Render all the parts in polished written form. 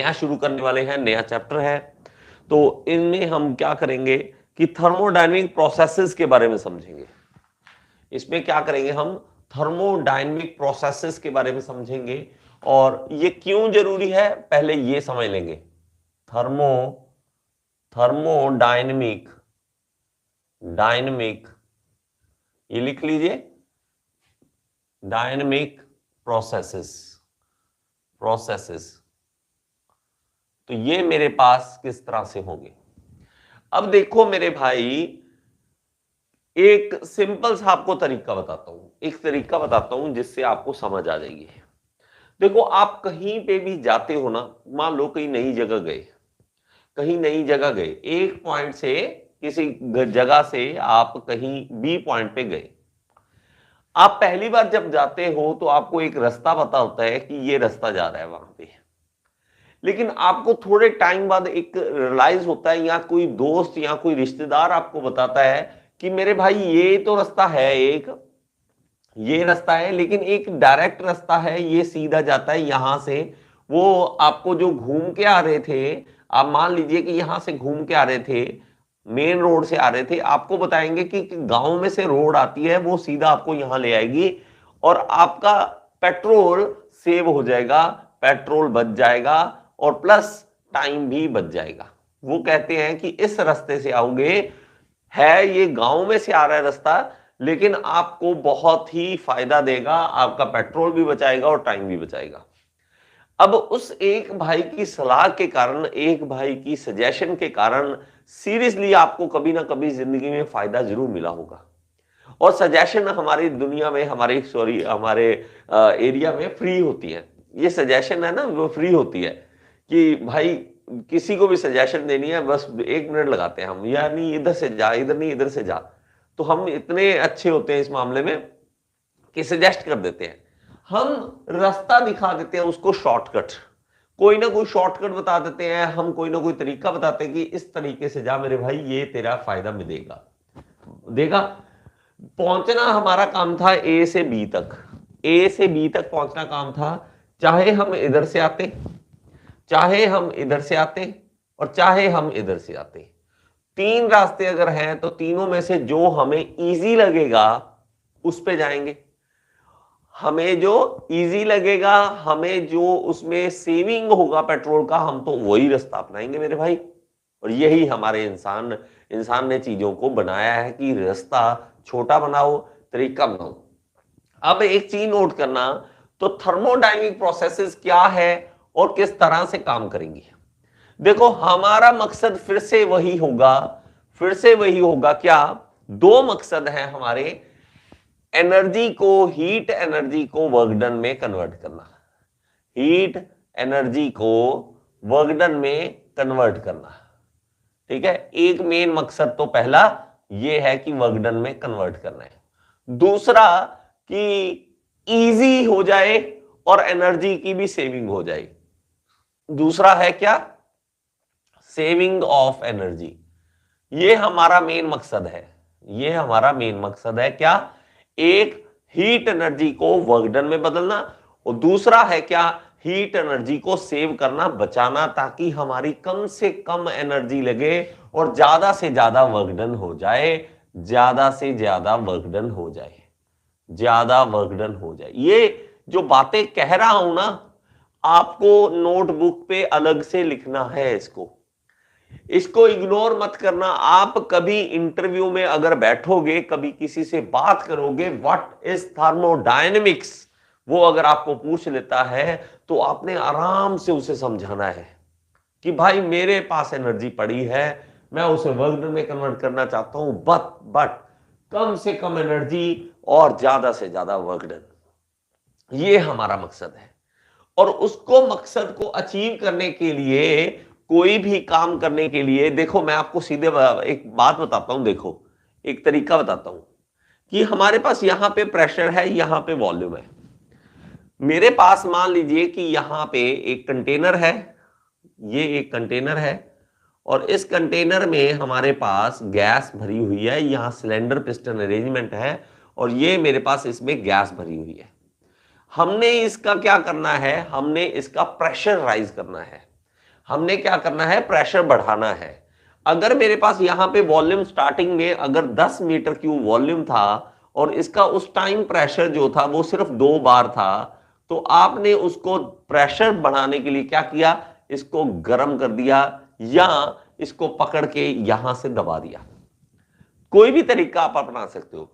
नया शुरू करने वाले हैं, नया चैप्टर है, तो इनमें हम क्या करेंगे कि थर्मोडायनेमिक प्रोसेसेस के बारे में समझेंगे। इसमें क्या करेंगे हम, थर्मोडायनेमिक प्रोसेसेस के बारे में समझेंगे, और ये क्यों जरूरी है पहले ये समझ लेंगे। थर्मोडायनेमिक ये लिख लीजिए, डायनेमिक प्रोसेसेस। तो ये मेरे पास किस तरह से होंगे। अब देखो मेरे भाई, एक सिंपल सा आपको तरीका बताता हूं, जिससे आपको समझ आ जाएगी। देखो, आप कहीं पे भी जाते हो ना, मान लो कहीं नई जगह गए, एक पॉइंट से, किसी जगह से आप कहीं बी पॉइंट पे गए। आप पहली बार जब जाते हो तो आपको एक रास्ता पता होता है कि ये रास्ता जा रहा है वहां पे, लेकिन आपको थोड़े टाइम बाद एक रियलाइज होता है, या कोई दोस्त या कोई रिश्तेदार आपको बताता है कि मेरे भाई ये तो रास्ता है, ये रास्ता है, लेकिन एक डायरेक्ट रास्ता है, ये सीधा जाता है यहां से। वो आपको जो घूम के आ रहे थे, आप मान लीजिए कि यहां से घूम के आ रहे थे, मेन रोड से आ रहे थे, आपको बताएंगे कि गांव में से रोड आती है, वो सीधा आपको यहां ले आएगी, और आपका पेट्रोल सेव हो जाएगा, पेट्रोल बच जाएगा, और प्लस टाइम भी बच जाएगा। वो कहते हैं कि इस रास्ते से आओगे, है ये गांव में से आ रहा है रास्ता, लेकिन आपको बहुत ही फायदा देगा, आपका पेट्रोल भी बचाएगा और टाइम भी बचाएगा। अब उस एक भाई की सलाह के कारण, एक भाई की सजेशन के कारण, सीरियसली आपको कभी ना कभी जिंदगी में फायदा जरूर मिला होगा। और सजेशन हमारी दुनिया में, हमारे एरिया में फ्री होती है। ये सजेशन है ना, वो फ्री होती है कि भाई किसी को भी सजेशन देनी है, बस 1 मिनट लगाते हैं हम, यानी इधर से जा, इधर नहीं इधर से जा। तो हम इतने अच्छे होते हैं इस मामले में कि सजेस्ट कर देते हैं, हम रास्ता दिखा देते हैं उसको, शॉर्टकट, कोई ना कोई शॉर्टकट बता देते हैं, हम कोई ना कोई तरीका बताते हैं कि इस तरीके से जा मेरे भाई, ये तेरा फायदा में देगा। पहुंचना हमारा काम था ए से बी तक, पहुंचना काम था, चाहे हम इधर से आते, चाहे हम इधर से आते, और चाहे हम इधर से आते। 3 रास्ते अगर हैं तो तीनों में से जो हमें इजी लगेगा उस पे जाएंगे। हमें जो इजी लगेगा, हमें जो उसमें सेविंग होगा पेट्रोल का, हम तो वही रास्ता अपनाएंगे मेरे भाई। और यही हमारे इंसान ने चीजों को बनाया है कि रास्ता छोटा बनाओ, तरीका बनाओ। अब एक चीज नोट करना, तो थर्मोडायनेमिक प्रोसेसेस क्या है और किस तरह से काम करेंगी। देखो, हमारा मकसद फिर से वही होगा, क्या, 2 मकसद हैं हमारे, एनर्जी को, हीट एनर्जी को वर्क डन में कन्वर्ट करना, हीट एनर्जी को वर्क डन में कन्वर्ट करना। ठीक है, एक मेन मकसद तो पहला ये है कि वर्क डन में कन्वर्ट करना है, दूसरा कि इजी हो जाए और एनर्जी की भी सेविंग हो जाए। दूसरा है क्या, सेविंग ऑफ एनर्जी। ये हमारा मेन मकसद है, क्या, एक हीट एनर्जी को वर्क डन में बदलना, और दूसरा है क्या, हीट एनर्जी को सेव करना, बचाना, ताकि हमारी कम से कम एनर्जी लगे और ज्यादा से ज्यादा वर्क डन हो जाए, ये जो बातें कह रहा हूं ना, आपको नोटबुक पे अलग से लिखना है, इसको इग्नोर मत करना। आप कभी इंटरव्यू में अगर बैठोगे, कभी किसी से बात करोगे, व्हाट इज थर्मोडायनेमिक्स, वो अगर आपको पूछ लेता है, तो आपने आराम से उसे समझाना है कि भाई मेरे पास एनर्जी पड़ी है, मैं उसे वर्क डन में कन्वर्ट करना चाहता हूं, बट कम से कम एनर्जी और ज्यादा से ज्यादा वर्क डन, ये हमारा मकसद है। और उसको, मकसद को अचीव करने के लिए, कोई भी काम करने के लिए, देखो मैं आपको सीधे एक बात बताता हूं, देखो एक तरीका बताता हूं कि हमारे पास यहां पे प्रेशर है, यहां पे वॉल्यूम है। मेरे पास मान लीजिए कि यहां पे एक कंटेनर है, ये एक कंटेनर है, और इस कंटेनर में हमारे पास गैस भरी हुई है, यहां सिलेंडर पिस्टन अरेंजमेंट है, और ये मेरे पास इसमें गैस भरी हुई है। हमने इसका क्या करना है, हमने इसका प्रेशर राइज करना है। हमने क्या करना है, प्रेशर बढ़ाना है। अगर मेरे पास यहां पे वॉल्यूम स्टार्टिंग में अगर 10 मीटर क्यूब वॉल्यूम था और इसका उस टाइम प्रेशर जो था वो सिर्फ 2 बार था, तो आपने उसको प्रेशर बढ़ाने के लिए क्या किया, इसको गर्म कर दिया या इसको पकड़ के यहां से दबा दिया। कोई भी तरीका आप अपना सकते हो।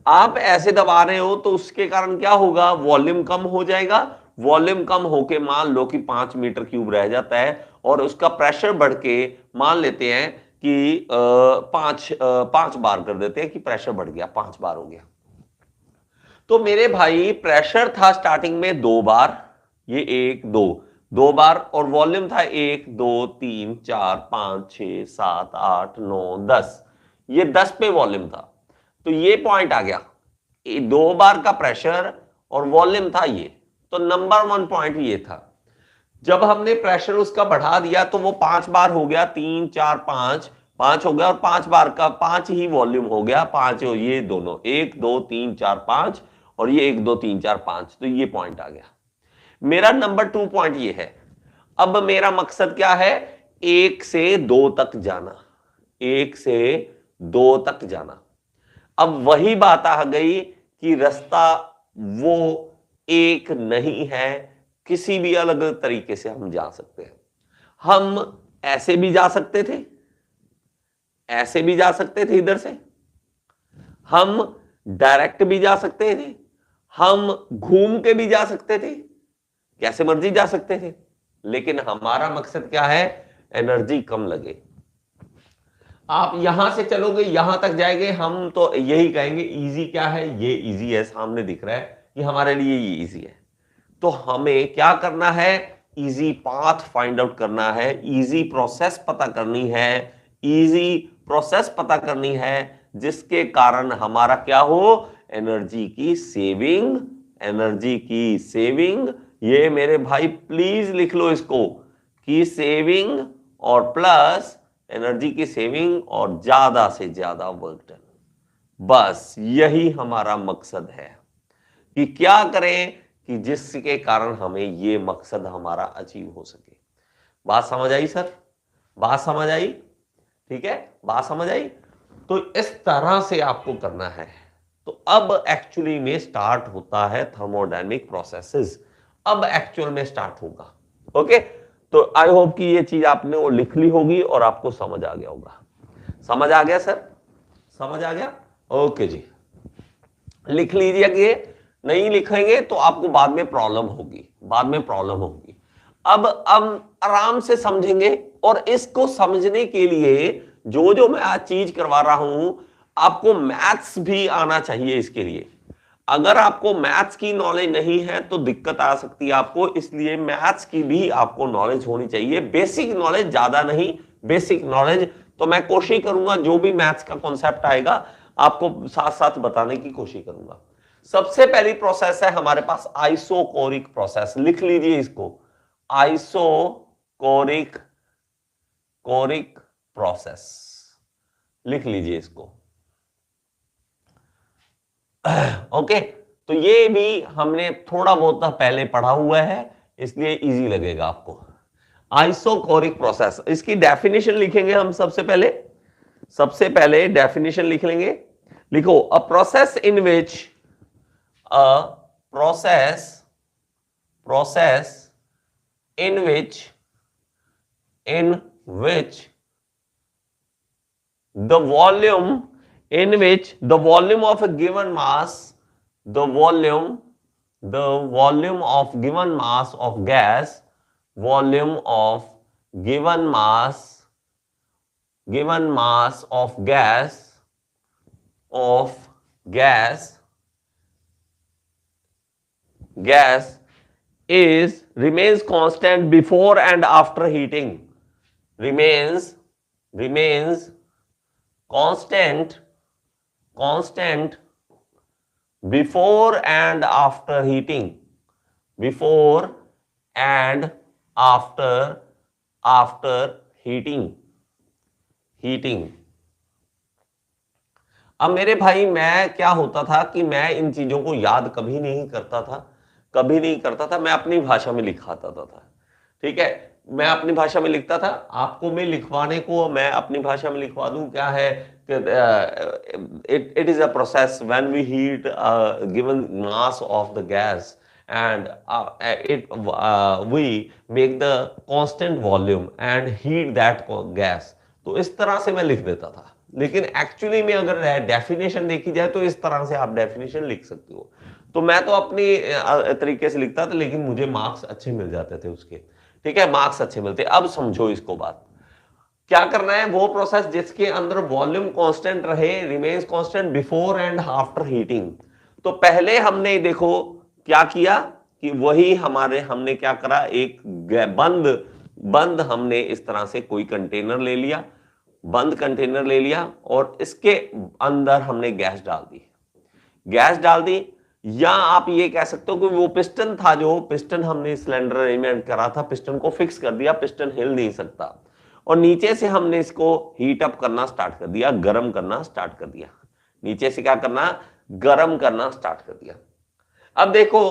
आप ऐसे दबा रहे हो तो उसके कारण क्या होगा, वॉल्यूम कम हो जाएगा। वॉल्यूम कम होके मान लो कि 5 मीटर क्यूब रह जाता है और उसका प्रेशर बढ़ के मान लेते हैं कि 5 बार कर देते हैं कि प्रेशर बढ़ गया, 5 बार हो गया। तो मेरे भाई प्रेशर था स्टार्टिंग में 2 बार, ये 1 2 बार, और वॉल्यूम था 1 2 3 4 5 6 7 8 9 10, ये 10 पे वॉल्यूम था। तो ये पॉइंट आ गया, 2 बार का प्रेशर और वॉल्यूम था ये, तो नंबर 1 पॉइंट ये था। जब हमने प्रेशर उसका बढ़ा दिया तो वो 5 बार हो गया, 3 4 5 हो गया, और 5 बार का 5 ही वॉल्यूम हो गया, 5 ये दोनों 1 2 3 4 5 और ये 1 2 3 4 5, तो ये पॉइंट आ गया। मेरा नंबर 2 पॉइंट ये है। अब मेरा मकसद क्या है, 1 से 2 तक जाना, 1 से 2 तक जाना। अब वही बात आ गई कि रास्ता वो एक नहीं है, किसी भी अलग अलग तरीके से हम जा सकते हैं। हम ऐसे भी जा सकते थे, ऐसे भी जा सकते थे, इधर से हम डायरेक्ट भी जा सकते थे, हम घूम के भी जा सकते थे, कैसे मर्जी जा सकते थे, लेकिन हमारा मकसद क्या है, एनर्जी कम लगे। आप यहां से चलोगे यहां तक जाएंगे, हम तो यही कहेंगे इजी क्या है, ये इजी है, सामने दिख रहा है कि हमारे लिए ये इजी है। तो हमें क्या करना है, इजी पाथ फाइंड आउट करना है, इजी प्रोसेस पता करनी है, इजी प्रोसेस पता करनी है, जिसके कारण हमारा क्या हो, एनर्जी की सेविंग, एनर्जी की सेविंग। ये मेरे भाई प्लीज लिख लो इसको कि सेविंग और प्लस एनर्जी की सेविंग और ज्यादा से ज्यादा वर्क डन। बस यही हमारा मकसद है कि क्या करें कि जिसके कारण हमें ये मकसद हमारा अचीव हो सके। बात समझ आई सर, बात समझ आई, ठीक है, बात समझ आई। तो इस तरह से आपको करना है। तो अब एक्चुअली में स्टार्ट होता है थर्मोडायनेमिक प्रोसेसेस, अब एक्चुअल में स्टार्ट होगा। ओके, तो आई होप कि ये चीज आपने वो लिख ली होगी और आपको समझ आ गया होगा। समझ आ गया सर, समझ आ गया, ओके जी, लिख लीजिए। नहीं लिखेंगे तो आपको बाद में प्रॉब्लम होगी, बाद में प्रॉब्लम होगी। अब आराम से समझेंगे, और इसको समझने के लिए जो जो मैं आज चीज करवा रहा हूं, आपको मैथ्स भी आना चाहिए इसके लिए। अगर आपको मैथ्स की नॉलेज नहीं है तो दिक्कत आ सकती है आपको, इसलिए मैथ्स की भी आपको नॉलेज होनी चाहिए। बेसिक नॉलेज, ज्यादा नहीं, बेसिक नॉलेज। तो मैं कोशिश करूंगा जो भी मैथ्स का कॉन्सेप्ट आएगा आपको साथ साथ बताने की कोशिश करूंगा। सबसे पहली प्रोसेस है हमारे पास आइसोकोरिक प्रोसेस, लिख लीजिए इसको, आइसोकोरिक प्रोसेस, लिख लीजिए इसको। ओके, तो ये भी हमने थोड़ा बहुत पहले पढ़ा हुआ है, इसलिए इजी लगेगा आपको। आइसोकोरिक प्रोसेस, इसकी डेफिनेशन लिखेंगे हम सबसे पहले डेफिनेशन लिख लेंगे। लिखो, a process in which in which the volume of a given mass, the volume of given mass of gas, volume of given mass of gas remains constant before and after heating, remains constant before and after heating, heating। अब मेरे भाई मैं क्या होता था कि मैं इन चीजों को याद कभी नहीं करता था, मैं अपनी भाषा में लिखाता था, ठीक है। मैं अपनी भाषा में लिखता था, आपको मैं लिखवाने को मैं अपनी भाषा में लिखवा दूं, क्या है कि it is a process when we heat given mass of the gas and we make the constant volume and heat that gas। तो इस तरह से मैं लिख देता था, लेकिन एक्चुअली में अगर डेफिनेशन देखी जाए तो इस तरह से आप डेफिनेशन लिख सकते हो। तो मैं तो अपनी तरीके से लिखता था, लेकिन मुझे मार्क्स अच्छे मिल जाते थे उसके, ठीक है, मार्क्स अच्छे मिलते। अब समझो इसको बात, क्या करना है, वो प्रोसेस जिसके अंदर वॉल्यूम कांस्टेंट रहे, remains constant before and after heating. तो पहले हमने देखो क्या किया कि वही हमने क्या करा, एक बंद हमने इस तरह से कोई कंटेनर ले लिया, बंद कंटेनर ले लिया और इसके अंदर हमने गैस डाल दी। या आप ये कह सकते हो कि वो पिस्टन था, जो पिस्टन हमने सिलेंडर अरेंजमेंट करा था, पिस्टन को फिक्स कर दिया, पिस्टन हिल नहीं सकता, और नीचे से हमने इसको हीट अप करना स्टार्ट कर दिया, गर्म करना स्टार्ट कर दिया। नीचे से क्या करना, गर्म करना स्टार्ट कर दिया। अब देखो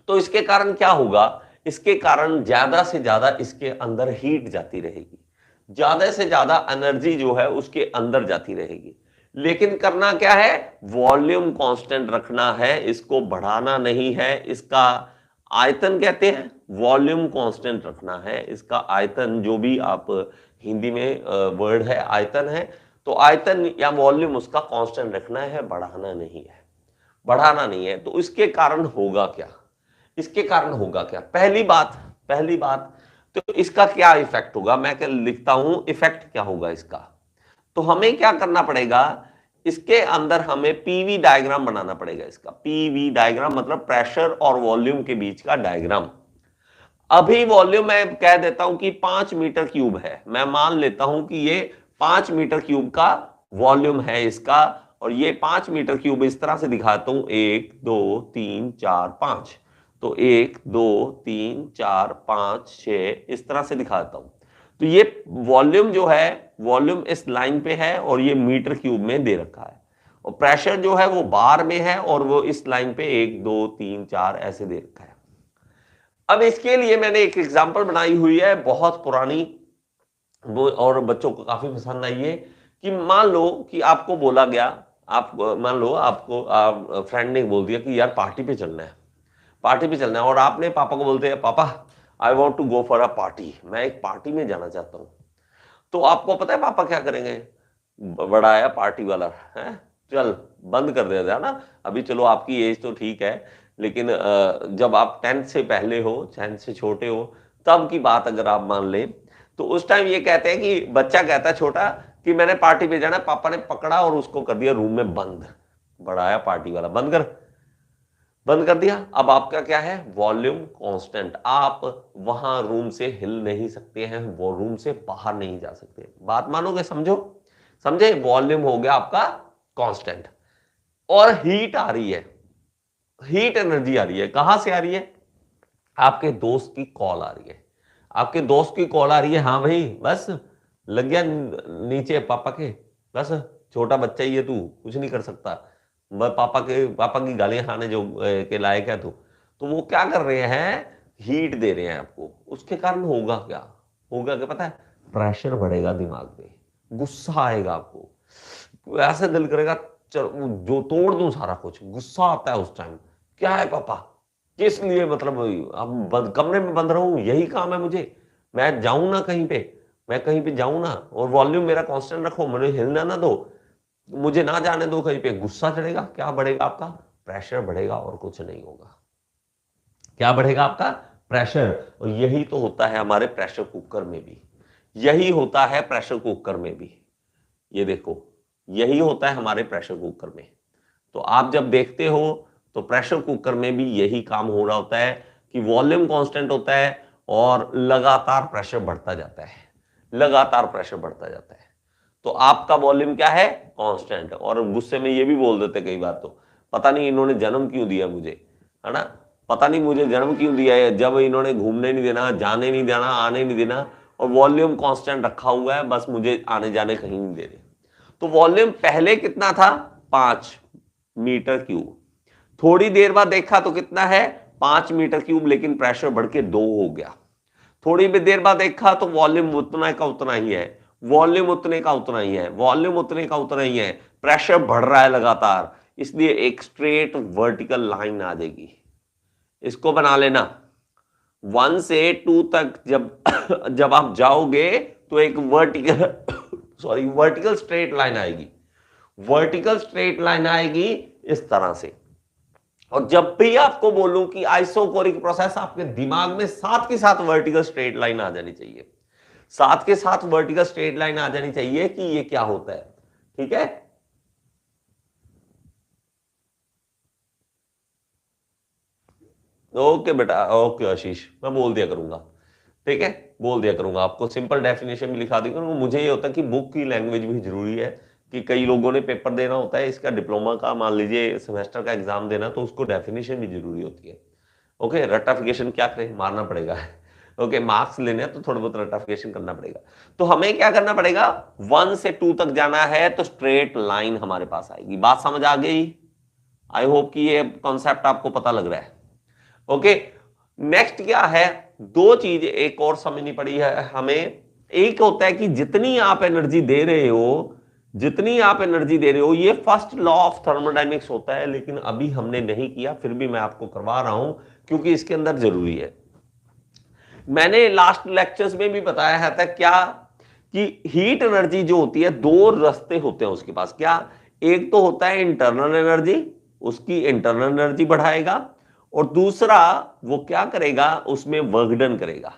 तो इसके कारण क्या होगा, इसके कारण ज्यादा से ज्यादा इसके अंदर हीट जाती रहेगी, ज्यादा से ज्यादा एनर्जी जो है उसके अंदर जाती रहेगी। लेकिन करना क्या है, वॉल्यूम कांस्टेंट रखना है, इसको बढ़ाना नहीं है। इसका आयतन कहते हैं, वॉल्यूम कांस्टेंट रखना है। इसका आयतन, जो भी आप हिंदी में वर्ड है आयतन है, तो आयतन या वॉल्यूम उसका कांस्टेंट रखना है, बढ़ाना नहीं है। तो इसके कारण होगा क्या, पहली बात तो इसका क्या इफेक्ट होगा, मैं क्या लिखता हूं, इफेक्ट क्या होगा इसका। तो हमें क्या करना पड़ेगा, इसके अंदर हमें पीवी डायग्राम बनाना पड़ेगा। इसका पीवी डायग्राम मतलब प्रेशर और वॉल्यूम के बीच का डायग्राम। अभी वॉल्यूम मैं कह देता हूं कि 5 मीटर क्यूब है, मैं मान लेता हूं कि ये 5 मीटर क्यूब का वॉल्यूम है इसका, और ये 5 मीटर क्यूब इस तरह से दिखाता हूं, 1 2 3 4 5। तो 1 2 3 4 5 6 इस तरह से दिखाता हूं। तो ये वॉल्यूम जो है, वॉल्यूम इस लाइन पे है और ये मीटर क्यूब में दे रखा है, और प्रेशर जो है वो बार में है और वो इस लाइन पे 1 2 3 4 ऐसे दे रखा है। अब इसके लिए मैंने एक एग्जांपल बनाई हुई है, बहुत पुरानी, वो और बच्चों को काफी पसंद आई है। कि मान लो कि आपको बोला गया, आप मान लो आपको फ्रेंड ने बोल दिया कि यार पार्टी पे चलना है, और आपने पापा को बोलते हैं, पापा I want to go for a party, मैं एक पार्टी में जाना चाहता हूं। तो आपको पता है पापा क्या करेंगे, बड़ा आया पार्टी वाला है, चल बंद कर देता है ना। अभी चलो आपकी एज तो ठीक है, लेकिन जब आप 10th से पहले हो, 10th से छोटे हो, तब की बात अगर आप मान ले, तो उस टाइम ये कहते हैं कि बच्चा कहता है छोटा कि मैंने पार्टी पे जाना, पापा ने पकड़ा और उसको कर दिया रूम में बंद, बड़ा आया पार्टी वाला, बंद कर दिया। अब आपका क्या है, वॉल्यूम कांस्टेंट, आप वहां रूम से हिल नहीं सकते हैं, वो रूम से बाहर नहीं जा सकते। बात मानोगे, समझे, वॉल्यूम हो गया आपका कांस्टेंट। और हीट आ रही है, हीट एनर्जी आ रही है, कहां से आ रही है, आपके दोस्त की कॉल आ रही है, हाँ भाई बस लग गया नीचे पापा के, बस छोटा बच्चा ही है तू, कुछ नहीं कर सकता, पापा की गालियां खाने जो के लायक है तू। तो वो क्या कर रहे हैं, हीट दे रहे हैं आपको। उसके कारण होगा क्या पता है, प्रेशर बढ़ेगा दिमाग पे, गुस्सा आएगा आपको, ऐसे दिल करेगा जो तोड़ दूं सारा कुछ, गुस्सा आता है उस टाइम। क्या है पापा, किस लिए, मतलब अब कमरे में बंद रहूं, यही काम है मुझे, मैं जाऊं ना कहीं पे, मैं कहीं पे जाऊं ना, और वॉल्यूम मेरा कांस्टेंट रखो, मुझे हिलना ना दो, मुझे ना जाने दो कहीं पे। गुस्सा चढ़ेगा, क्या बढ़ेगा आपका, प्रेशर बढ़ेगा, और कुछ नहीं होगा। क्या बढ़ेगा आपका, प्रेशर। और यही तो होता है हमारे प्रेशर कुकर में भी, ये देखो यही होता है हमारे प्रेशर कुकर में। तो आप जब देखते हो तो प्रेशर कुकर में भी यही काम हो रहा होता है कि वॉल्यूम कांस्टेंट होता है और लगातार प्रेशर बढ़ता जाता है, तो आपका वॉल्यूम क्या है, कांस्टेंट। और गुस्से में ये भी बोल देते कई बार, तो पता नहीं इन्होंने जन्म क्यों दिया मुझे, है ना, पता नहीं मुझे जन्म क्यों दिया है, जब इन्होंने घूमने नहीं देना, जाने नहीं देना, आने नहीं देना, और वॉल्यूम कांस्टेंट रखा हुआ है, बस मुझे आने जाने कहीं नहीं दे रहे। तो वॉल्यूम पहले कितना था, 5 मीटर क्यूब, थोड़ी देर बाद देखा तो कितना है, 5 मीटर क्यूब, लेकिन प्रेशर बढ़ के 2 हो गया। थोड़ी भी देर बाद देखा तो वॉल्यूम उतना का उतना ही है, वॉल्यूम उतने का उतना ही है, वॉल्यूम उतने का उतना ही है, प्रेशर बढ़ रहा है लगातार, इसलिए एक स्ट्रेट वर्टिकल लाइन आ जाएगी। इसको बना लेना 1 से 2 तक जब आप जाओगे तो एक वर्टिकल स्ट्रेट लाइन आएगी, वर्टिकल स्ट्रेट लाइन आएगी इस तरह से। और जब भी आपको बोलूं कि आइसोकोरिक प्रोसेस, आपके दिमाग में साथ के साथ वर्टिकल स्ट्रेट लाइन आ जानी चाहिए, साथ के साथ वर्टिकल स्ट्रेट लाइन आ जानी चाहिए कि ये क्या होता है। ठीक है, ओके बेटा, ओके आशीष, मैं बोल दिया करूंगा। ठीक है, बोल दिया करूंगा, आपको सिंपल डेफिनेशन भी लिखा दी करूंगा। मुझे ये होता है कि बुक की लैंग्वेज भी जरूरी है, कि कई लोगों ने पेपर देना होता है इसका, डिप्लोमा का मान लीजिए सेमेस्टर का एग्जाम देना, तो उसको डेफिनेशन भी जरूरी होती है। ओके, रटाफिकेशन क्या करें, मारना पड़ेगा। ओके, मार्क्स लेने हैं तो थोड़ा बहुत रटाफिकेशन करना पड़ेगा। तो हमें क्या करना पड़ेगा, 1 से 2 तक जाना है तो स्ट्रेट लाइन हमारे पास आएगी। बात समझ आ गई? आई होप कि ये कॉन्सेप्ट आपको पता लग रहा है। ओके, नेक्स्ट क्या है, दो चीज एक और समझनी पड़ी है हमें। एक होता है कि जितनी आप एनर्जी दे रहे हो, जितनी आप एनर्जी दे रहे हो, ये फर्स्ट लॉ ऑफ थर्मोडायनेमिक्स होता है, लेकिन अभी हमने नहीं किया, फिर भी मैं आपको करवा रहा हूं क्योंकि इसके अंदर जरूरी है। मैंने लास्ट लेक्चर्स में भी बताया था क्या, कि हीट एनर्जी जो होती है, दो रास्ते होते हैं उसके पास। क्या, एक तो होता है इंटरनल एनर्जी, उसकी इंटरनल एनर्जी बढ़ाएगा, और दूसरा वो क्या करेगा, उसमें वर्क डन करेगा,